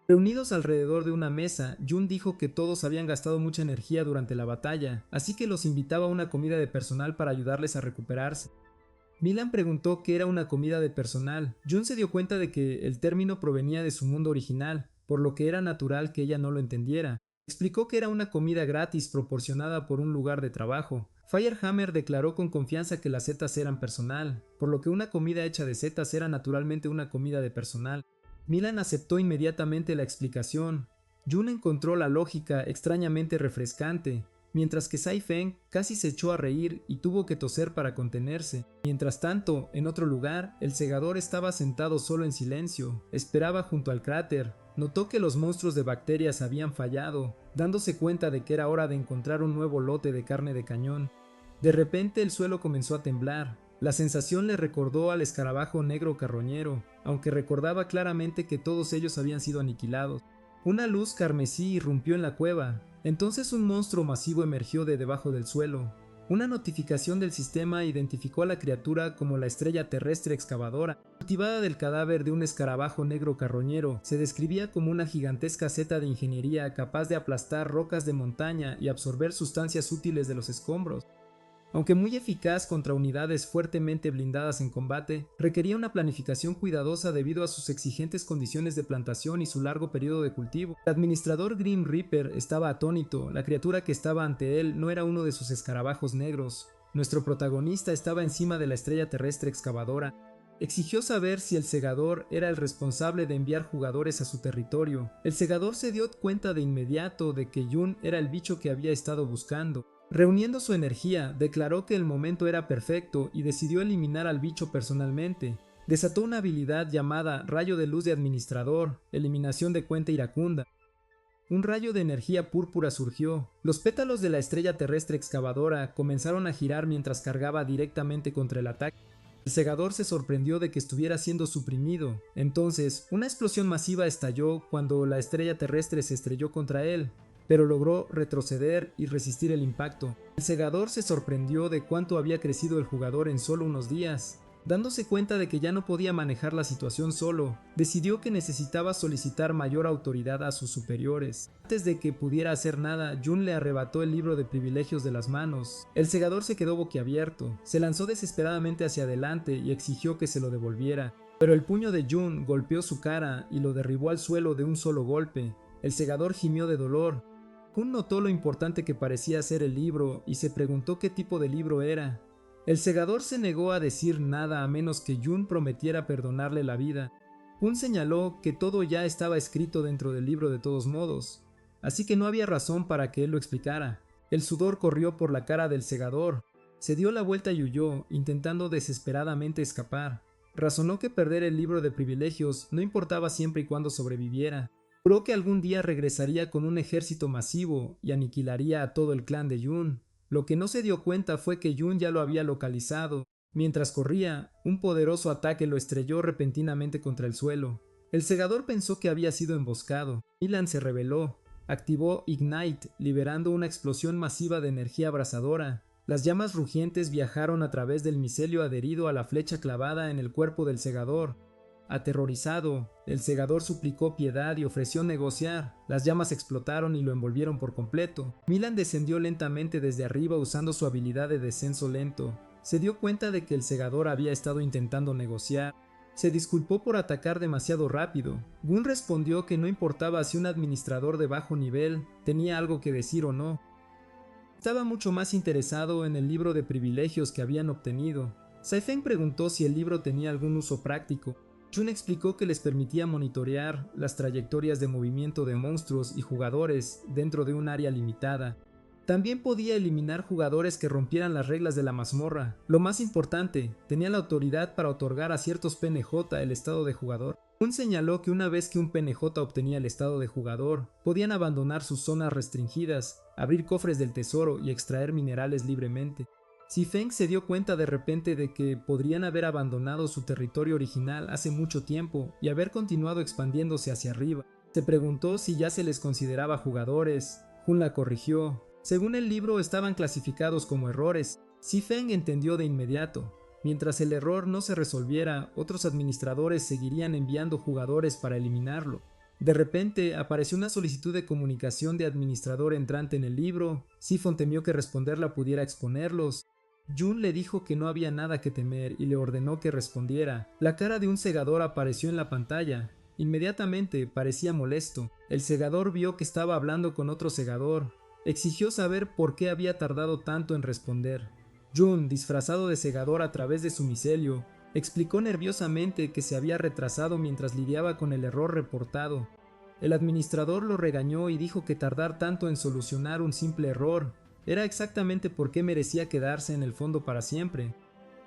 Reunidos alrededor de una mesa, Jun dijo que todos habían gastado mucha energía durante la batalla, así que los invitaba a una comida de personal para ayudarles a recuperarse. Milan preguntó qué era una comida de personal. Jun se dio cuenta de que el término provenía de su mundo original, por lo que era natural que ella no lo entendiera. Explicó que era una comida gratis proporcionada por un lugar de trabajo. Firehammer declaró con confianza que las setas eran personal, por lo que una comida hecha de setas era naturalmente una comida de personal. Milan aceptó inmediatamente la explicación. Jun encontró la lógica extrañamente refrescante, mientras que Saifeng casi se echó a reír y tuvo que toser para contenerse. Mientras tanto, en otro lugar, el segador estaba sentado solo en silencio, esperaba junto al cráter. Notó que los monstruos de bacterias habían fallado, dándose cuenta de que era hora de encontrar un nuevo lote de carne de cañón. De repente el suelo comenzó a temblar. La sensación le recordó al escarabajo negro carroñero, aunque recordaba claramente que todos ellos habían sido aniquilados. Una luz carmesí irrumpió en la cueva. Entonces un monstruo masivo emergió de debajo del suelo. Una notificación del sistema identificó a la criatura como la estrella terrestre excavadora. Cultivada del cadáver de un escarabajo negro carroñero, se describía como una gigantesca seta de ingeniería capaz de aplastar rocas de montaña y absorber sustancias útiles de los escombros. Aunque muy eficaz contra unidades fuertemente blindadas en combate, requería una planificación cuidadosa debido a sus exigentes condiciones de plantación y su largo periodo de cultivo. El administrador Grim Reaper estaba atónito. La criatura que estaba ante él no era uno de sus escarabajos negros. Nuestro protagonista estaba encima de la estrella terrestre excavadora. Exigió saber si el segador era el responsable de enviar jugadores a su territorio. El segador se dio cuenta de inmediato de que Jun era el bicho que había estado buscando. Reuniendo su energía, declaró que el momento era perfecto y decidió eliminar al bicho personalmente. Desató una habilidad llamada Rayo de Luz de Administrador, eliminación de cuenta iracunda. Un rayo de energía púrpura surgió. Los pétalos de la estrella terrestre excavadora comenzaron a girar mientras cargaba directamente contra el ataque. El segador se sorprendió de que estuviera siendo suprimido. Entonces, una explosión masiva estalló cuando la estrella terrestre se estrelló contra él, pero logró retroceder y resistir el impacto. El segador se sorprendió de cuánto había crecido el jugador en solo unos días. Dándose cuenta de que ya no podía manejar la situación solo, decidió que necesitaba solicitar mayor autoridad a sus superiores. Antes de que pudiera hacer nada, Jun le arrebató el libro de privilegios de las manos. El segador se quedó boquiabierto, se lanzó desesperadamente hacia adelante y exigió que se lo devolviera. Pero el puño de Jun golpeó su cara y lo derribó al suelo de un solo golpe. El segador gimió de dolor. Jun notó lo importante que parecía ser el libro y se preguntó qué tipo de libro era. El segador se negó a decir nada a menos que Jun prometiera perdonarle la vida. Jun señaló que todo ya estaba escrito dentro del libro de todos modos, así que no había razón para que él lo explicara. El sudor corrió por la cara del segador. Se dio la vuelta y huyó, intentando desesperadamente escapar. Razonó que perder el libro de privilegios no importaba siempre y cuando sobreviviera. Juró que algún día regresaría con un ejército masivo y aniquilaría a todo el clan de Jun. Lo que no se dio cuenta fue que Jun ya lo había localizado. Mientras corría, un poderoso ataque lo estrelló repentinamente contra el suelo. El segador pensó que había sido emboscado. Milan se rebeló. Activó Ignite, liberando una explosión masiva de energía abrasadora. Las llamas rugientes viajaron a través del micelio adherido a la flecha clavada en el cuerpo del segador. Aterrorizado, el segador suplicó piedad y ofreció negociar. Las llamas explotaron y lo envolvieron por completo. Milan descendió lentamente desde arriba usando su habilidad de descenso lento. Se dio cuenta de que el segador había estado intentando negociar. Se disculpó por atacar demasiado rápido. Gunn respondió que no importaba si un administrador de bajo nivel tenía algo que decir o no. Estaba mucho más interesado en el libro de privilegios que habían obtenido. Saifeng preguntó si el libro tenía algún uso práctico. Jun explicó que les permitía monitorear las trayectorias de movimiento de monstruos y jugadores dentro de un área limitada. También podía eliminar jugadores que rompieran las reglas de la mazmorra. Lo más importante, tenía la autoridad para otorgar a ciertos PNJ el estado de jugador. Jun señaló que una vez que un PNJ obtenía el estado de jugador, podían abandonar sus zonas restringidas, abrir cofres del tesoro y extraer minerales libremente. Saifeng se dio cuenta de repente de que podrían haber abandonado su territorio original hace mucho tiempo y haber continuado expandiéndose hacia arriba. Se preguntó si ya se les consideraba jugadores. Jun la corrigió. Según el libro estaban clasificados como errores. Saifeng entendió de inmediato. Mientras el error no se resolviera, otros administradores seguirían enviando jugadores para eliminarlo. De repente apareció una solicitud de comunicación de administrador entrante en el libro. Sifon temió que responderla pudiera exponerlos. Jun le dijo que no había nada que temer y le ordenó que respondiera. La cara de un segador apareció en la pantalla. Inmediatamente parecía molesto. El segador vio que estaba hablando con otro segador. Exigió saber por qué había tardado tanto en responder. Jun, disfrazado de segador a través de su micelio, explicó nerviosamente que se había retrasado mientras lidiaba con el error reportado. El administrador lo regañó y dijo que tardar tanto en solucionar un simple error era exactamente por qué merecía quedarse en el fondo para siempre.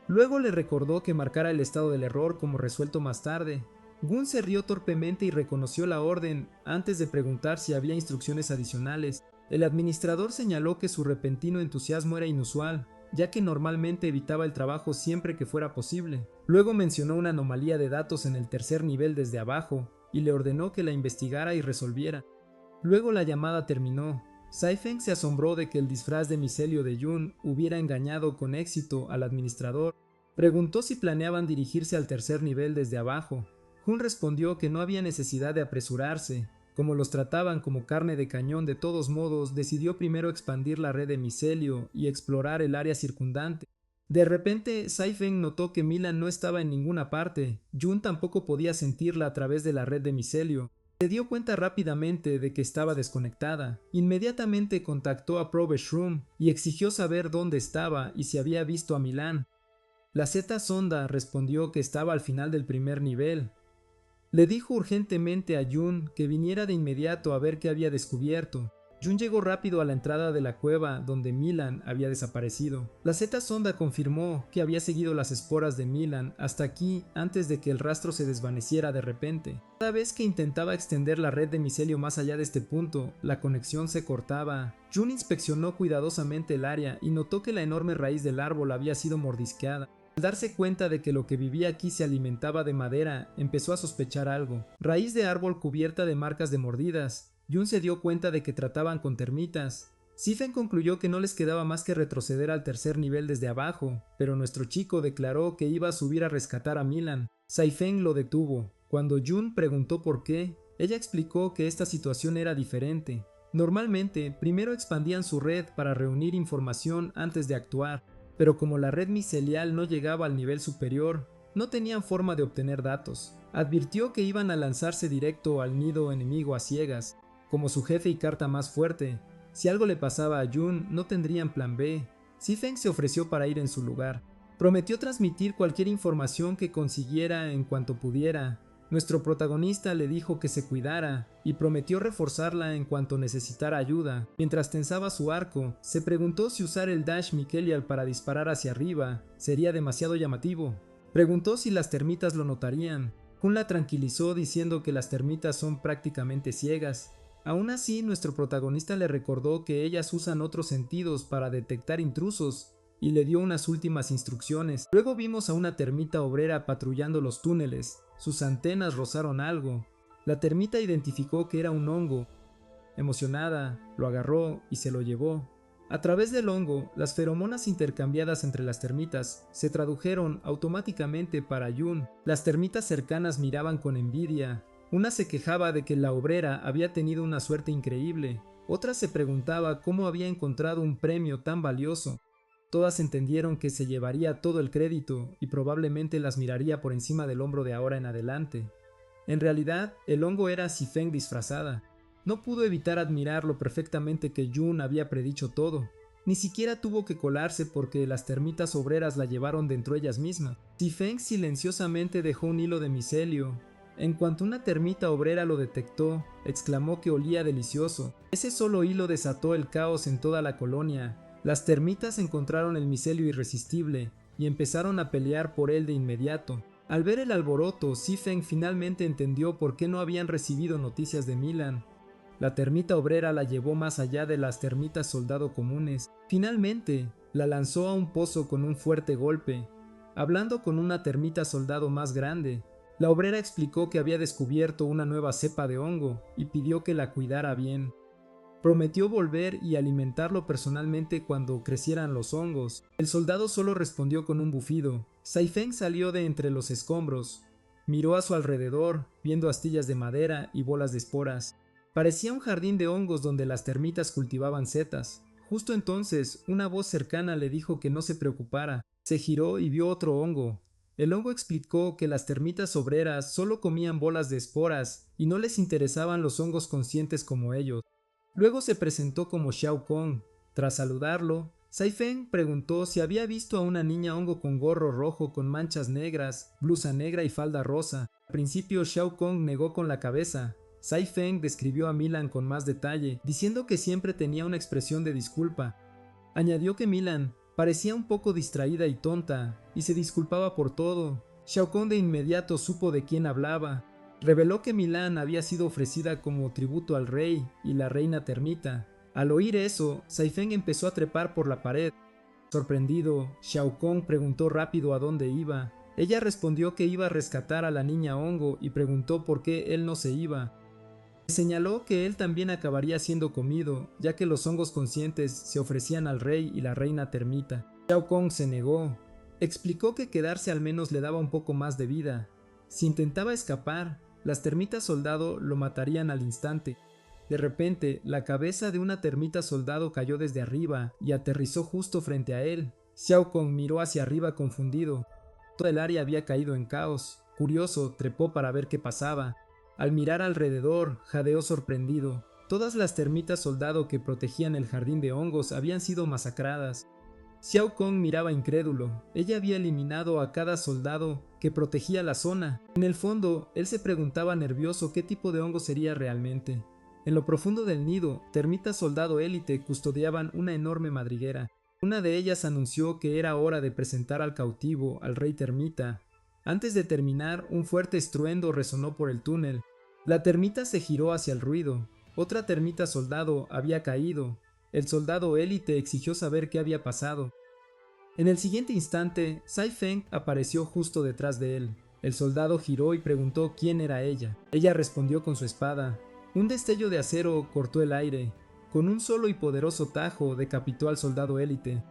Luego le recordó que marcara el estado del error como resuelto más tarde. Gunn se rió torpemente y reconoció la orden antes de preguntar si había instrucciones adicionales. El administrador señaló que su repentino entusiasmo era inusual, ya que normalmente evitaba el trabajo siempre que fuera posible. Luego mencionó una anomalía de datos en el tercer nivel desde abajo y le ordenó que la investigara y resolviera. Luego la llamada terminó. Saifeng se asombró de que el disfraz de micelio de Jun hubiera engañado con éxito al administrador. Preguntó si planeaban dirigirse al tercer nivel desde abajo. Jun respondió que no había necesidad de apresurarse. Como los trataban como carne de cañón de todos modos, decidió primero expandir la red de micelio y explorar el área circundante. De repente, Saifeng notó que Milan no estaba en ninguna parte. Jun tampoco podía sentirla a través de la red de micelio. Se dio cuenta rápidamente de que estaba desconectada. Inmediatamente contactó a Probe Shroom y exigió saber dónde estaba y si había visto a Milan. La Z Sonda respondió que estaba al final del primer nivel. Le dijo urgentemente a Jun que viniera de inmediato a ver qué había descubierto. Jun llegó rápido a la entrada de la cueva donde Milan había desaparecido. La Z-Sonda confirmó que había seguido las esporas de Milan hasta aquí antes de que el rastro se desvaneciera de repente. Cada vez que intentaba extender la red de micelio más allá de este punto, la conexión se cortaba. Jun inspeccionó cuidadosamente el área y notó que la enorme raíz del árbol había sido mordisqueada. Al darse cuenta de que lo que vivía aquí se alimentaba de madera, empezó a sospechar algo. Raíz de árbol cubierta de marcas de mordidas. Jun se dio cuenta de que trataban con termitas. Saifeng concluyó que no les quedaba más que retroceder al tercer nivel desde abajo, pero nuestro chico declaró que iba a subir a rescatar a Milan. Saifeng lo detuvo. Cuando Jun preguntó por qué, ella explicó que esta situación era diferente. Normalmente, primero expandían su red para reunir información antes de actuar, pero como la red micelial no llegaba al nivel superior, no tenían forma de obtener datos. Advirtió que iban a lanzarse directo al nido enemigo a ciegas, como su jefe y carta más fuerte. Si algo le pasaba a Jun, no tendrían plan B. Saifeng se ofreció para ir en su lugar. Prometió transmitir cualquier información que consiguiera en cuanto pudiera. Nuestro protagonista le dijo que se cuidara y prometió reforzarla en cuanto necesitara ayuda. Mientras tensaba su arco, se preguntó si usar el Dash Mikelial para disparar hacia arriba sería demasiado llamativo. Preguntó si las termitas lo notarían. Jun la tranquilizó diciendo que las termitas son prácticamente ciegas. Aún así, nuestro protagonista le recordó que ellas usan otros sentidos para detectar intrusos y le dio unas últimas instrucciones. Luego vimos a una termita obrera patrullando los túneles. Sus antenas rozaron algo. La termita identificó que era un hongo. Emocionada, lo agarró y se lo llevó. A través del hongo, las feromonas intercambiadas entre las termitas se tradujeron automáticamente para Jun. Las termitas cercanas miraban con envidia. Una se quejaba de que la obrera había tenido una suerte increíble. Otra se preguntaba cómo había encontrado un premio tan valioso. Todas entendieron que se llevaría todo el crédito y probablemente las miraría por encima del hombro de ahora en adelante. En realidad, el hongo era Zifeng disfrazada. No pudo evitar admirar lo perfectamente que Jun había predicho todo. Ni siquiera tuvo que colarse porque las termitas obreras la llevaron dentro ellas mismas. Zifeng silenciosamente dejó un hilo de micelio. En cuanto una termita obrera lo detectó, exclamó que olía delicioso. Ese solo hilo desató el caos en toda la colonia. Las termitas encontraron el micelio irresistible y empezaron a pelear por él de inmediato. Al ver el alboroto, Zifeng finalmente entendió por qué no habían recibido noticias de Milan. La termita obrera la llevó más allá de las termitas soldado comunes. Finalmente, la lanzó a un pozo con un fuerte golpe. Hablando con una termita soldado más grande, la obrera explicó que había descubierto una nueva cepa de hongo y pidió que la cuidara bien. Prometió volver y alimentarlo personalmente cuando crecieran los hongos. El soldado solo respondió con un bufido. Zifeng salió de entre los escombros. Miró a su alrededor, viendo astillas de madera y bolas de esporas. Parecía un jardín de hongos donde las termitas cultivaban setas. Justo entonces, una voz cercana le dijo que no se preocupara. Se giró y vio otro hongo. El hongo explicó que las termitas obreras solo comían bolas de esporas y no les interesaban los hongos conscientes como ellos. Luego se presentó como Xiao Kong. Tras saludarlo, Zifeng preguntó si había visto a una niña hongo con gorro rojo con manchas negras, blusa negra y falda rosa. Al principio Xiao Kong negó con la cabeza. Zifeng describió a Milan con más detalle, diciendo que siempre tenía una expresión de disculpa. Añadió que Milan parecía un poco distraída y tonta, y se disculpaba por todo. Xiao Kong de inmediato supo de quién hablaba. Reveló que Milan había sido ofrecida como tributo al rey y la reina termita. Al oír eso, Zifeng empezó a trepar por la pared. Sorprendido, Xiao Kong preguntó rápido a dónde iba. Ella respondió que iba a rescatar a la niña hongo y preguntó por qué él no se iba. Señaló que él también acabaría siendo comido, ya que los hongos conscientes se ofrecían al rey y la reina termita. Xiao Kong se negó. Explicó que quedarse al menos le daba un poco más de vida. Si intentaba escapar, las termitas soldado lo matarían al instante. De repente, la cabeza de una termita soldado cayó desde arriba y aterrizó justo frente a él. Xiao Kong miró hacia arriba confundido. Toda el área había caído en caos. Curioso, trepó para ver qué pasaba. Al mirar alrededor, jadeó sorprendido. Todas las termitas soldado que protegían el jardín de hongos habían sido masacradas. Xiao Kong miraba incrédulo. Ella había eliminado a cada soldado que protegía la zona. En el fondo, él se preguntaba nervioso qué tipo de hongo sería realmente. En lo profundo del nido, termitas soldado élite custodiaban una enorme madriguera. Una de ellas anunció que era hora de presentar al cautivo al rey termita. Antes de terminar, un fuerte estruendo resonó por el túnel. La termita se giró hacia el ruido. Otra termita soldado había caído. El soldado élite exigió saber qué había pasado. En el siguiente instante, Zifeng apareció justo detrás de él. El soldado giró y preguntó quién era ella. Ella respondió con su espada. Un destello de acero cortó el aire. Con un solo y poderoso tajo decapitó al soldado élite.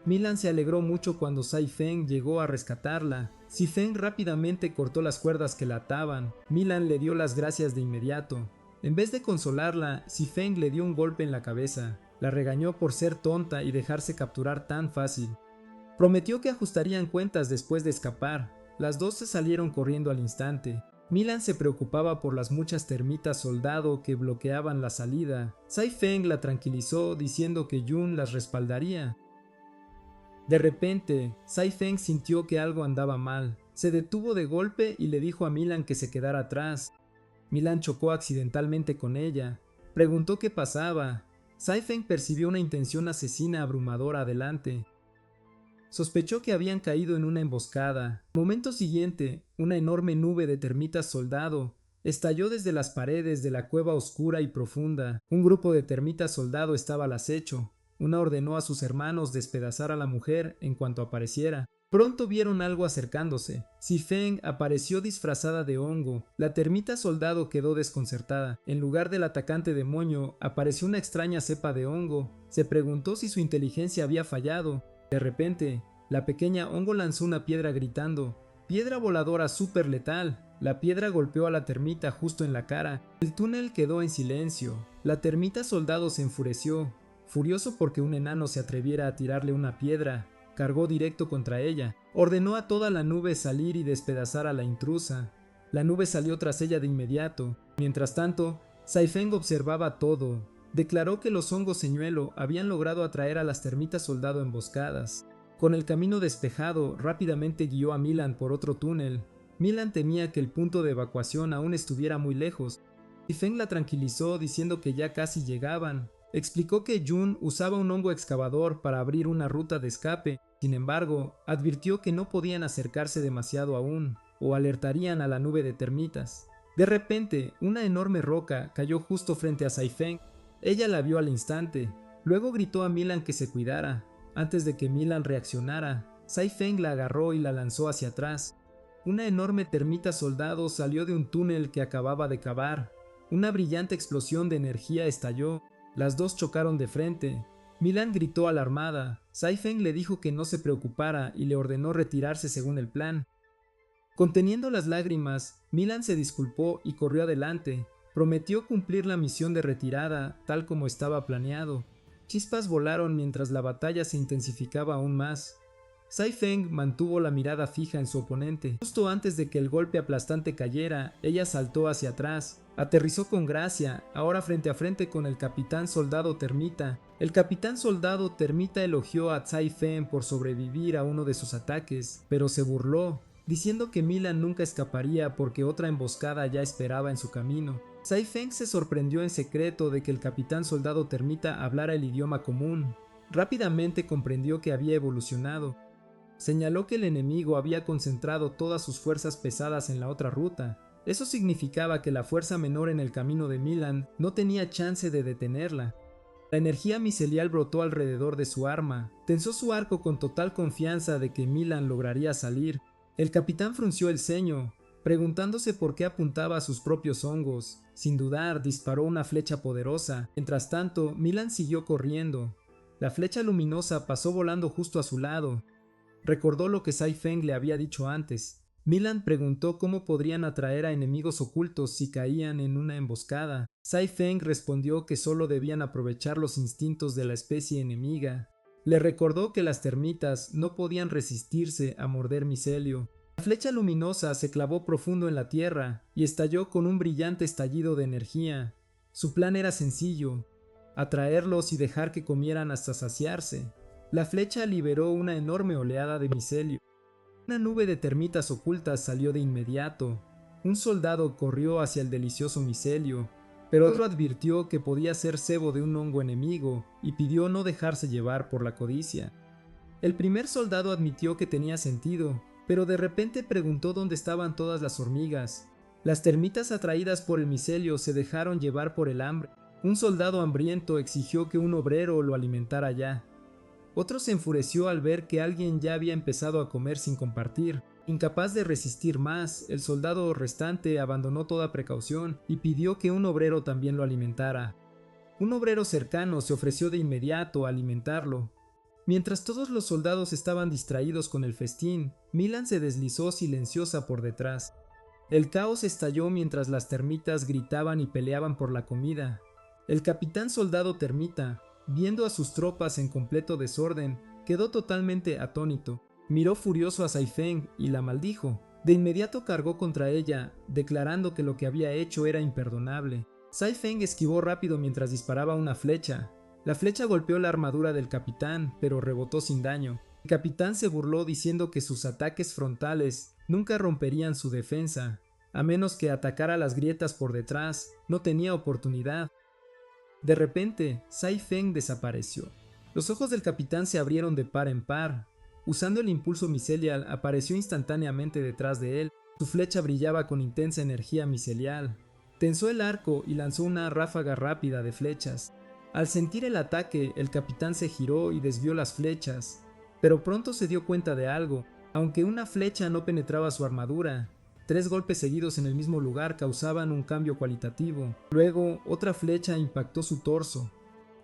Milan se alegró mucho cuando Zifeng llegó a rescatarla. Zifeng rápidamente cortó las cuerdas que la ataban. Milan le dio las gracias de inmediato. En vez de consolarla, Zifeng le dio un golpe en la cabeza. La regañó por ser tonta y dejarse capturar tan fácil. Prometió que ajustarían cuentas después de escapar. Las dos se salieron corriendo al instante. Milan se preocupaba por las muchas termitas soldado que bloqueaban la salida. Zifeng la tranquilizó diciendo que Jun las respaldaría. De repente, Zifeng sintió que algo andaba mal. Se detuvo de golpe y le dijo a Milan que se quedara atrás. Milan chocó accidentalmente con ella. Preguntó qué pasaba. Saifeng percibió una intención asesina abrumadora adelante. Sospechó que habían caído en una emboscada. Al momento siguiente, una enorme nube de termitas soldado estalló desde las paredes de la cueva oscura y profunda. Un grupo de termitas soldado estaba al acecho. Una ordenó a sus hermanos despedazar a la mujer en cuanto apareciera. Pronto vieron algo acercándose. Saifeng apareció disfrazada de hongo. La termita soldado quedó desconcertada. En lugar del atacante demonio, apareció una extraña cepa de hongo. Se preguntó si su inteligencia había fallado. De repente, la pequeña hongo lanzó una piedra gritando: «¡Piedra voladora súper letal!». La piedra golpeó a la termita justo en la cara. El túnel quedó en silencio. La termita soldado se enfureció. Furioso porque un enano se atreviera a tirarle una piedra, cargó directo contra ella. Ordenó a toda la nube salir y despedazar a la intrusa. La nube salió tras ella de inmediato. Mientras tanto, Saifeng observaba todo. Declaró que los hongos señuelo habían logrado atraer a las termitas soldado emboscadas. Con el camino despejado, rápidamente guió a Milan por otro túnel. Milan temía que el punto de evacuación aún estuviera muy lejos. Saifeng la tranquilizó diciendo que ya casi llegaban. Explicó que Jun usaba un hongo excavador para abrir una ruta de escape. Sin embargo, advirtió que no podían acercarse demasiado aún, o alertarían a la nube de termitas. De repente, una enorme roca cayó justo frente a Saifeng. Ella la vio al instante. Luego gritó a Milan que se cuidara. Antes de que Milan reaccionara, Saifeng la agarró y la lanzó hacia atrás. Una enorme termita soldado salió de un túnel que acababa de cavar. Una brillante explosión de energía estalló. Las dos chocaron de frente. Milan gritó alarmada. Saifeng le dijo que no se preocupara y le ordenó retirarse según el plan. Conteniendo las lágrimas, Milan se disculpó y corrió adelante. Prometió cumplir la misión de retirada tal como estaba planeado. Chispas volaron mientras la batalla se intensificaba aún más. Saifeng mantuvo la mirada fija en su oponente. Justo antes de que el golpe aplastante cayera, ella saltó hacia atrás. Aterrizó con gracia, ahora frente a frente con el capitán soldado termita. El capitán soldado termita elogió a Saifeng por sobrevivir a uno de sus ataques, pero se burló, diciendo que Milan nunca escaparía porque otra emboscada ya esperaba en su camino. Saifeng se sorprendió en secreto de que el capitán soldado termita hablara el idioma común. Rápidamente comprendió que había evolucionado. Señaló que el enemigo había concentrado todas sus fuerzas pesadas en la otra ruta. Eso significaba que la fuerza menor en el camino de Milan no tenía chance de detenerla. La energía micelial brotó alrededor de su arma. Tensó su arco con total confianza de que Milan lograría salir. El capitán frunció el ceño, preguntándose por qué apuntaba a sus propios hongos. Sin dudar, disparó una flecha poderosa. Mientras tanto, Milan siguió corriendo. La flecha luminosa pasó volando justo a su lado. Recordó lo que Saifeng le había dicho antes. Milan preguntó cómo podrían atraer a enemigos ocultos si caían en una emboscada. Saifeng respondió que solo debían aprovechar los instintos de la especie enemiga. Le recordó que las termitas no podían resistirse a morder micelio. La flecha luminosa se clavó profundo en la tierra y estalló con un brillante estallido de energía. Su plan era sencillo: atraerlos y dejar que comieran hasta saciarse. La flecha liberó una enorme oleada de micelio. Una nube de termitas ocultas salió de inmediato. Un soldado corrió hacia el delicioso micelio, pero otro advirtió que podía ser cebo de un hongo enemigo y pidió no dejarse llevar por la codicia. El primer soldado admitió que tenía sentido, pero de repente preguntó dónde estaban todas las hormigas. Las termitas atraídas por el micelio se dejaron llevar por el hambre. Un soldado hambriento exigió que un obrero lo alimentara ya. Otro se enfureció al ver que alguien ya había empezado a comer sin compartir. Incapaz de resistir más, el soldado restante abandonó toda precaución y pidió que un obrero también lo alimentara. Un obrero cercano se ofreció de inmediato a alimentarlo. Mientras todos los soldados estaban distraídos con el festín, Milan se deslizó silenciosa por detrás. El caos estalló mientras las termitas gritaban y peleaban por la comida. El capitán soldado termita, viendo a sus tropas en completo desorden, quedó totalmente atónito. Miró furioso a Saifeng y la maldijo. De inmediato cargó contra ella, declarando que lo que había hecho era imperdonable. Saifeng esquivó rápido mientras disparaba una flecha. La flecha golpeó la armadura del capitán, pero rebotó sin daño. El capitán se burló diciendo que sus ataques frontales nunca romperían su defensa. A menos que atacara las grietas por detrás, no tenía oportunidad. De repente, Sai Feng desapareció. Los ojos del capitán se abrieron de par en par. Usando el impulso micelial, apareció instantáneamente detrás de él. Su flecha brillaba con intensa energía micelial. Tensó el arco y lanzó una ráfaga rápida de flechas. Al sentir el ataque, el capitán se giró y desvió las flechas. Pero pronto se dio cuenta de algo. Aunque una flecha no penetraba su armadura, 3 golpes seguidos en el mismo lugar causaban un cambio cualitativo. Luego, otra flecha impactó su torso.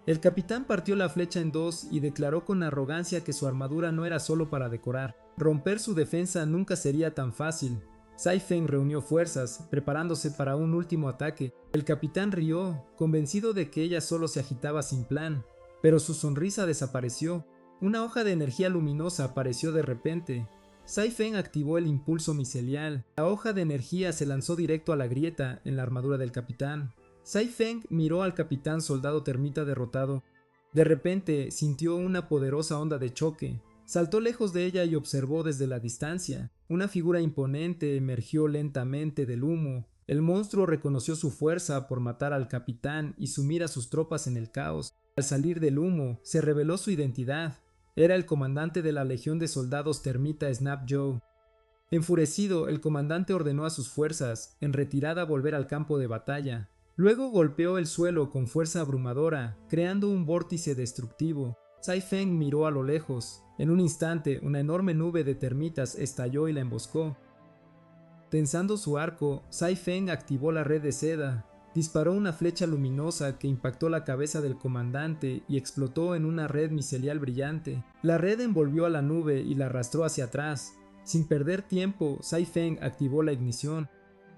El capitán partió la flecha en dos y declaró con arrogancia que su armadura no era solo para decorar. Romper su defensa nunca sería tan fácil. Sai Feng reunió fuerzas, preparándose para un último ataque. El capitán rió, convencido de que ella solo se agitaba sin plan. Pero su sonrisa desapareció. Una hoja de energía luminosa apareció de repente. Sai Feng activó el impulso micelial. La hoja de energía se lanzó directo a la grieta en la armadura del capitán. Sai Feng miró al capitán soldado termita derrotado. De repente sintió una poderosa onda de choque. Saltó lejos de ella y observó desde la distancia. Una figura imponente emergió lentamente del humo. El monstruo reconoció su fuerza por matar al capitán y sumir a sus tropas en el caos. Al salir del humo, se reveló su identidad. Era el comandante de la legión de soldados termita Snap Joe. Enfurecido, el comandante ordenó a sus fuerzas, en retirada, volver al campo de batalla. Luego golpeó el suelo con fuerza abrumadora, creando un vórtice destructivo. Sai Feng miró a lo lejos. En un instante, una enorme nube de termitas estalló y la emboscó. Tensando su arco, Sai Feng activó la red de seda. Disparó una flecha luminosa que impactó la cabeza del comandante y explotó en una red micelial brillante. La red envolvió a la nube y la arrastró hacia atrás. Sin perder tiempo, Sai Feng activó la ignición.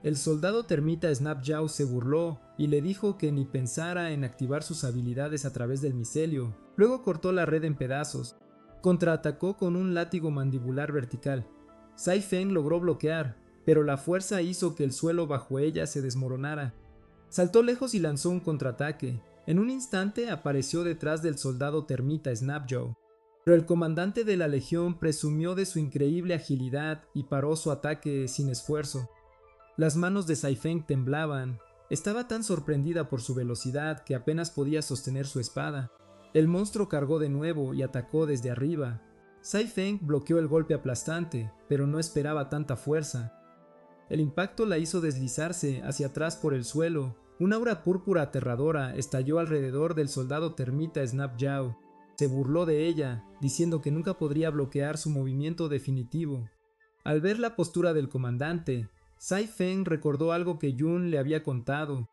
El soldado termita Snap Joe se burló y le dijo que ni pensara en activar sus habilidades a través del micelio. Luego cortó la red en pedazos. Contraatacó con un látigo mandibular vertical. Sai Feng logró bloquear, pero la fuerza hizo que el suelo bajo ella se desmoronara. Saltó lejos y lanzó un contraataque. En un instante apareció detrás del soldado termita Snap Joe. Pero el comandante de la legión presumió de su increíble agilidad y paró su ataque sin esfuerzo. Las manos de Sai Feng temblaban. Estaba tan sorprendida por su velocidad que apenas podía sostener su espada. El monstruo cargó de nuevo y atacó desde arriba. Sai Feng bloqueó el golpe aplastante, pero no esperaba tanta fuerza. El impacto la hizo deslizarse hacia atrás por el suelo. Una aura púrpura aterradora estalló alrededor del soldado termita Snap Joe. Se burló de ella, diciendo que nunca podría bloquear su movimiento definitivo. Al ver la postura del comandante, Sai Feng recordó algo que Yun le había contado.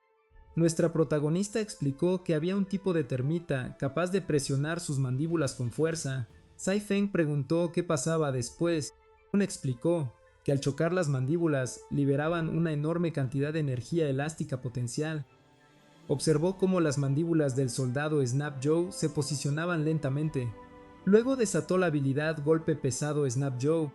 Nuestra protagonista explicó que había un tipo de termita capaz de presionar sus mandíbulas con fuerza. Sai Feng preguntó qué pasaba después. Yun explicó que al chocar las mandíbulas liberaban una enorme cantidad de energía elástica potencial. Observó cómo las mandíbulas del soldado Snap Joe se posicionaban lentamente. Luego desató la habilidad Golpe Pesado Snap Joe.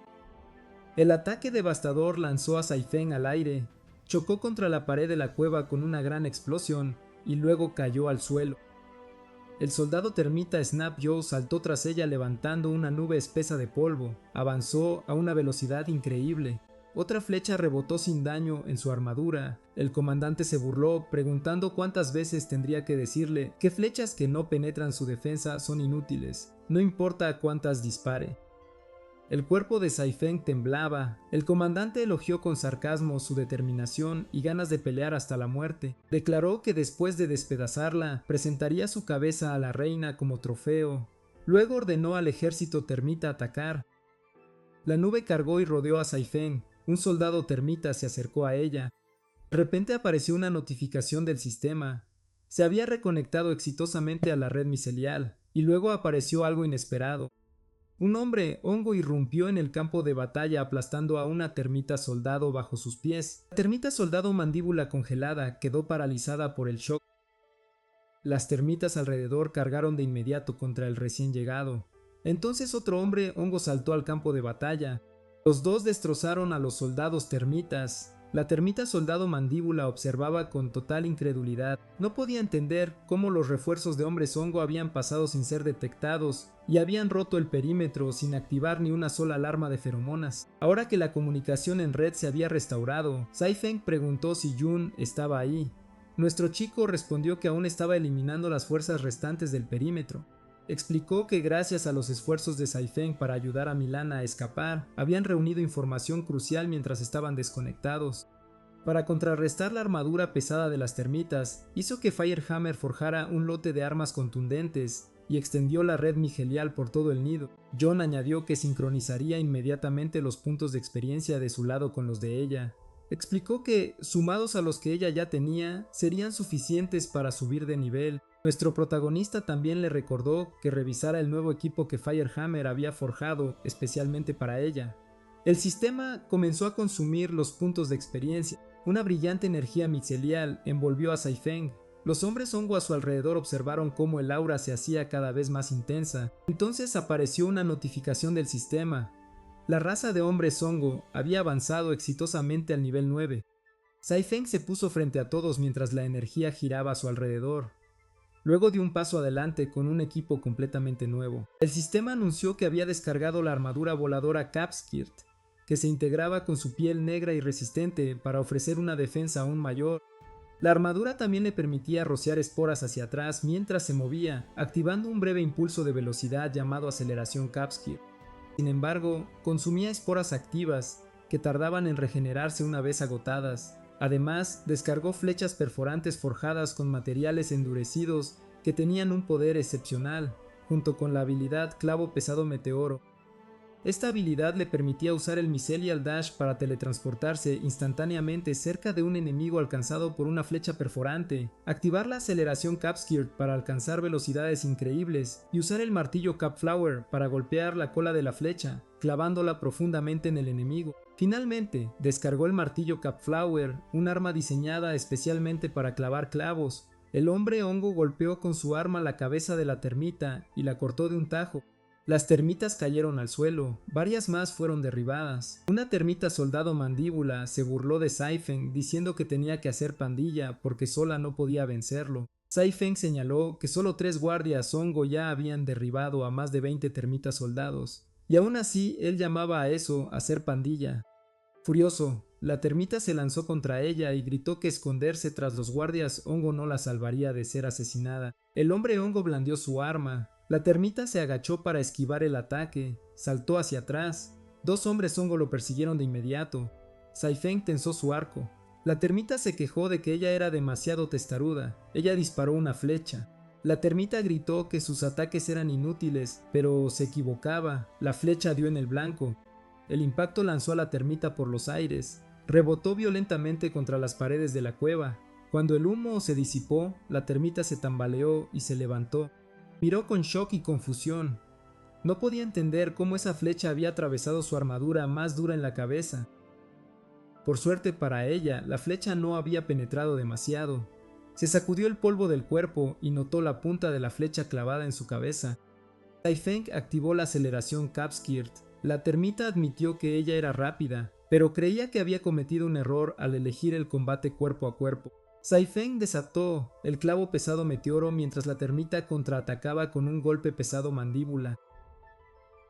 El ataque devastador lanzó a Sai Feng al aire, chocó contra la pared de la cueva con una gran explosión y luego cayó al suelo. El soldado termita Snap Joe saltó tras ella levantando una nube espesa de polvo. Avanzó a una velocidad increíble. Otra flecha rebotó sin daño en su armadura. El comandante se burló, preguntando cuántas veces tendría que decirle que flechas que no penetran su defensa son inútiles, no importa cuántas dispare. El cuerpo de Sai Feng temblaba. El comandante elogió con sarcasmo su determinación y ganas de pelear hasta la muerte. Declaró que después de despedazarla, presentaría su cabeza a la reina como trofeo. Luego ordenó al ejército termita atacar. La nube cargó y rodeó a Sai Feng. Un soldado termita se acercó a ella. De repente apareció una notificación del sistema. Se había reconectado exitosamente a la red micelial, y luego apareció algo inesperado. Un hombre hongo irrumpió en el campo de batalla aplastando a una termita soldado bajo sus pies. La termita soldado mandíbula congelada quedó paralizada por el shock. Las termitas alrededor cargaron de inmediato contra el recién llegado. Entonces otro hombre hongo saltó al campo de batalla. Los dos destrozaron a los soldados termitas. La termita soldado Mandíbula observaba con total incredulidad. No podía entender cómo los refuerzos de Hombres Hongo habían pasado sin ser detectados y habían roto el perímetro sin activar ni una sola alarma de feromonas. Ahora que la comunicación en red se había restaurado, Saifeng preguntó si Jun estaba ahí. Nuestro chico respondió que aún estaba eliminando las fuerzas restantes del perímetro. Explicó que gracias a los esfuerzos de Saifeng para ayudar a Milana a escapar, habían reunido información crucial mientras estaban desconectados. Para contrarrestar la armadura pesada de las termitas, hizo que Firehammer forjara un lote de armas contundentes y extendió la red migelial por todo el nido. John añadió que sincronizaría inmediatamente los puntos de experiencia de su lado con los de ella. Explicó que, sumados a los que ella ya tenía, serían suficientes para subir de nivel. Nuestro protagonista también le recordó que revisara el nuevo equipo que Firehammer había forjado especialmente para ella. El sistema comenzó a consumir los puntos de experiencia. Una brillante energía micelial envolvió a Saifeng. Los hombres hongo a su alrededor observaron cómo el aura se hacía cada vez más intensa. Entonces apareció una notificación del sistema. La raza de hombres hongo había avanzado exitosamente al nivel 9. Saifeng se puso frente a todos mientras la energía giraba a su alrededor. Luego dio un paso adelante con un equipo completamente nuevo. El sistema anunció que había descargado la armadura voladora Capskirt, que se integraba con su piel negra y resistente para ofrecer una defensa aún mayor. La armadura también le permitía rociar esporas hacia atrás mientras se movía, activando un breve impulso de velocidad llamado aceleración Capskirt. Sin embargo, consumía esporas activas que tardaban en regenerarse una vez agotadas. Además, descargó flechas perforantes forjadas con materiales endurecidos que tenían un poder excepcional, junto con la habilidad Clavo Pesado Meteoro. Esta habilidad le permitía usar el Mycelial Dash para teletransportarse instantáneamente cerca de un enemigo alcanzado por una flecha perforante, activar la aceleración Capskirt para alcanzar velocidades increíbles y usar el martillo Capflower para golpear la cola de la flecha, clavándola profundamente en el enemigo. Finalmente, descargó el martillo Capflower, un arma diseñada especialmente para clavar clavos. El hombre hongo golpeó con su arma la cabeza de la termita y la cortó de un tajo. Las termitas cayeron al suelo, varias más fueron derribadas. Una termita soldado Mandíbula se burló de Saifeng diciendo que tenía que hacer pandilla porque sola no podía vencerlo. Saifeng señaló que solo 3 guardias hongo ya habían derribado a más de 20 termitas soldados, y aún así él llamaba a eso hacer pandilla. Furioso, la termita se lanzó contra ella y gritó que esconderse tras los guardias hongo no la salvaría de ser asesinada. El hombre hongo blandió su arma. La termita se agachó para esquivar el ataque, saltó hacia atrás. 2 hombres hongo lo persiguieron de inmediato. Saifeng tensó su arco. La termita se quejó de que ella era demasiado testaruda. Ella disparó una flecha. La termita gritó que sus ataques eran inútiles, pero se equivocaba. La flecha dio en el blanco. El impacto lanzó a la termita por los aires. Rebotó violentamente contra las paredes de la cueva. Cuando el humo se disipó, la termita se tambaleó y se levantó. Miró con shock y confusión. No podía entender cómo esa flecha había atravesado su armadura más dura en la cabeza. Por suerte para ella, la flecha no había penetrado demasiado. Se sacudió el polvo del cuerpo y notó la punta de la flecha clavada en su cabeza. Saifeng activó la aceleración Capskirt. La termita admitió que ella era rápida, pero creía que había cometido un error al elegir el combate cuerpo a cuerpo. Saifeng desató el clavo pesado meteoro mientras la termita contraatacaba con un golpe pesado mandíbula.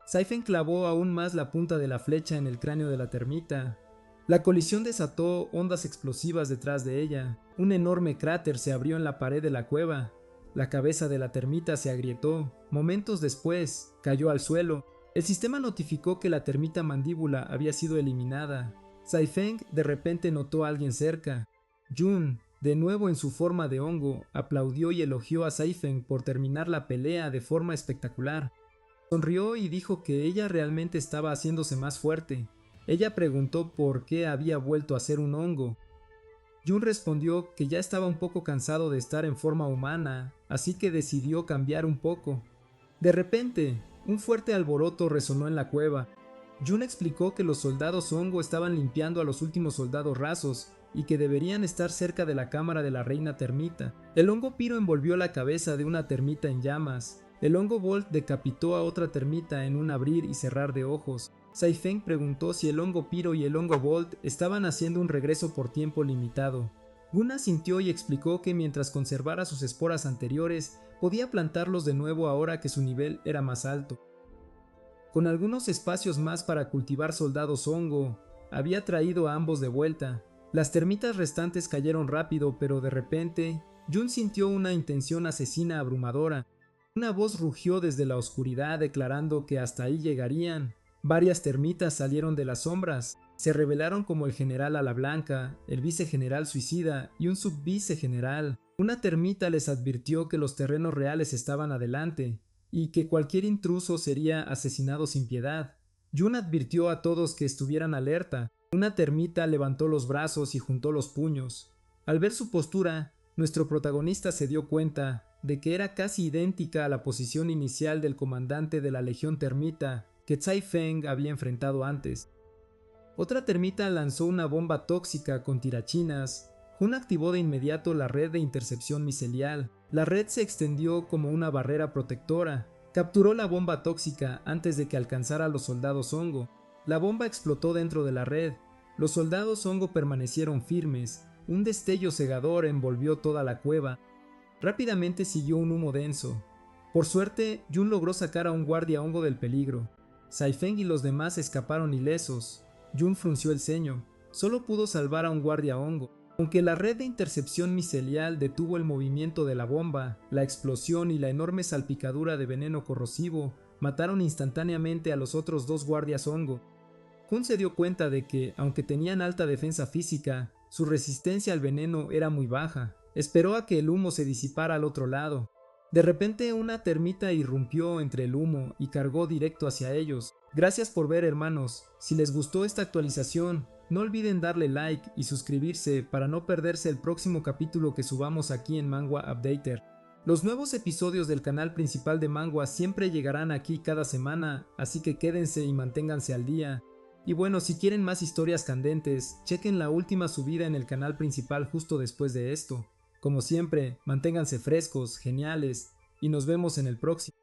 Saifeng clavó aún más la punta de la flecha en el cráneo de la termita. La colisión desató ondas explosivas detrás de ella. Un enorme cráter se abrió en la pared de la cueva. La cabeza de la termita se agrietó. Momentos después, cayó al suelo. El sistema notificó que la termita mandíbula había sido eliminada. Saifeng de repente notó a alguien cerca. Jun, de nuevo en su forma de hongo, aplaudió y elogió a Saifeng por terminar la pelea de forma espectacular. Sonrió y dijo que ella realmente estaba haciéndose más fuerte. Ella preguntó por qué había vuelto a ser un hongo. Jun respondió que ya estaba un poco cansado de estar en forma humana, así que decidió cambiar un poco. De repente, un fuerte alboroto resonó en la cueva. Jun explicó que los soldados hongo estaban limpiando a los últimos soldados rasos y que deberían estar cerca de la cámara de la reina termita. El hongo piro envolvió la cabeza de una termita en llamas. El hongo Bolt decapitó a otra termita en un abrir y cerrar de ojos. Saifeng preguntó si el hongo Piro y el hongo Bolt estaban haciendo un regreso por tiempo limitado. Gun asintió y explicó que mientras conservara sus esporas anteriores, podía plantarlos de nuevo ahora que su nivel era más alto. Con algunos espacios más para cultivar soldados hongo, había traído a ambos de vuelta. Las termitas restantes cayeron rápido, pero de repente, Jun sintió una intención asesina abrumadora. Una voz rugió desde la oscuridad declarando que hasta ahí llegarían. Varias termitas salieron de las sombras. Se revelaron como el general Ala Blanca, el vicegeneral suicida y un subvicegeneral. Una termita les advirtió que los terrenos reales estaban adelante y que cualquier intruso sería asesinado sin piedad. Jun advirtió a todos que estuvieran alerta. Una termita levantó los brazos y juntó los puños. Al ver su postura, nuestro protagonista se dio cuenta de que era casi idéntica a la posición inicial del comandante de la Legión Termita que Saifeng había enfrentado antes. Otra termita lanzó una bomba tóxica con tirachinas. Jun activó de inmediato la red de intercepción micelial. La red se extendió como una barrera protectora. Capturó la bomba tóxica antes de que alcanzara a los soldados hongo. La bomba explotó dentro de la red. Los soldados hongo permanecieron firmes. Un destello cegador envolvió toda la cueva. Rápidamente siguió un humo denso. Por suerte, Jun logró sacar a un guardia hongo del peligro. Saifeng y los demás escaparon ilesos. Jun frunció el ceño. Solo pudo salvar a un guardia hongo. Aunque la red de intercepción micelial detuvo el movimiento de la bomba, la explosión y la enorme salpicadura de veneno corrosivo mataron instantáneamente a los otros dos guardias hongo. Jun se dio cuenta de que, aunque tenían alta defensa física, su resistencia al veneno era muy baja. Esperó a que el humo se disipara al otro lado. De repente una termita irrumpió entre el humo y cargó directo hacia ellos. Gracias por ver, hermanos. Si les gustó esta actualización, no olviden darle like y suscribirse para no perderse el próximo capítulo que subamos aquí en Manhwa Updater. Los nuevos episodios del canal principal de Manhwa siempre llegarán aquí cada semana, así que quédense y manténganse al día. Y bueno, si quieren más historias candentes, chequen la última subida en el canal principal justo después de esto. Como siempre, manténganse frescos, geniales, y nos vemos en el próximo.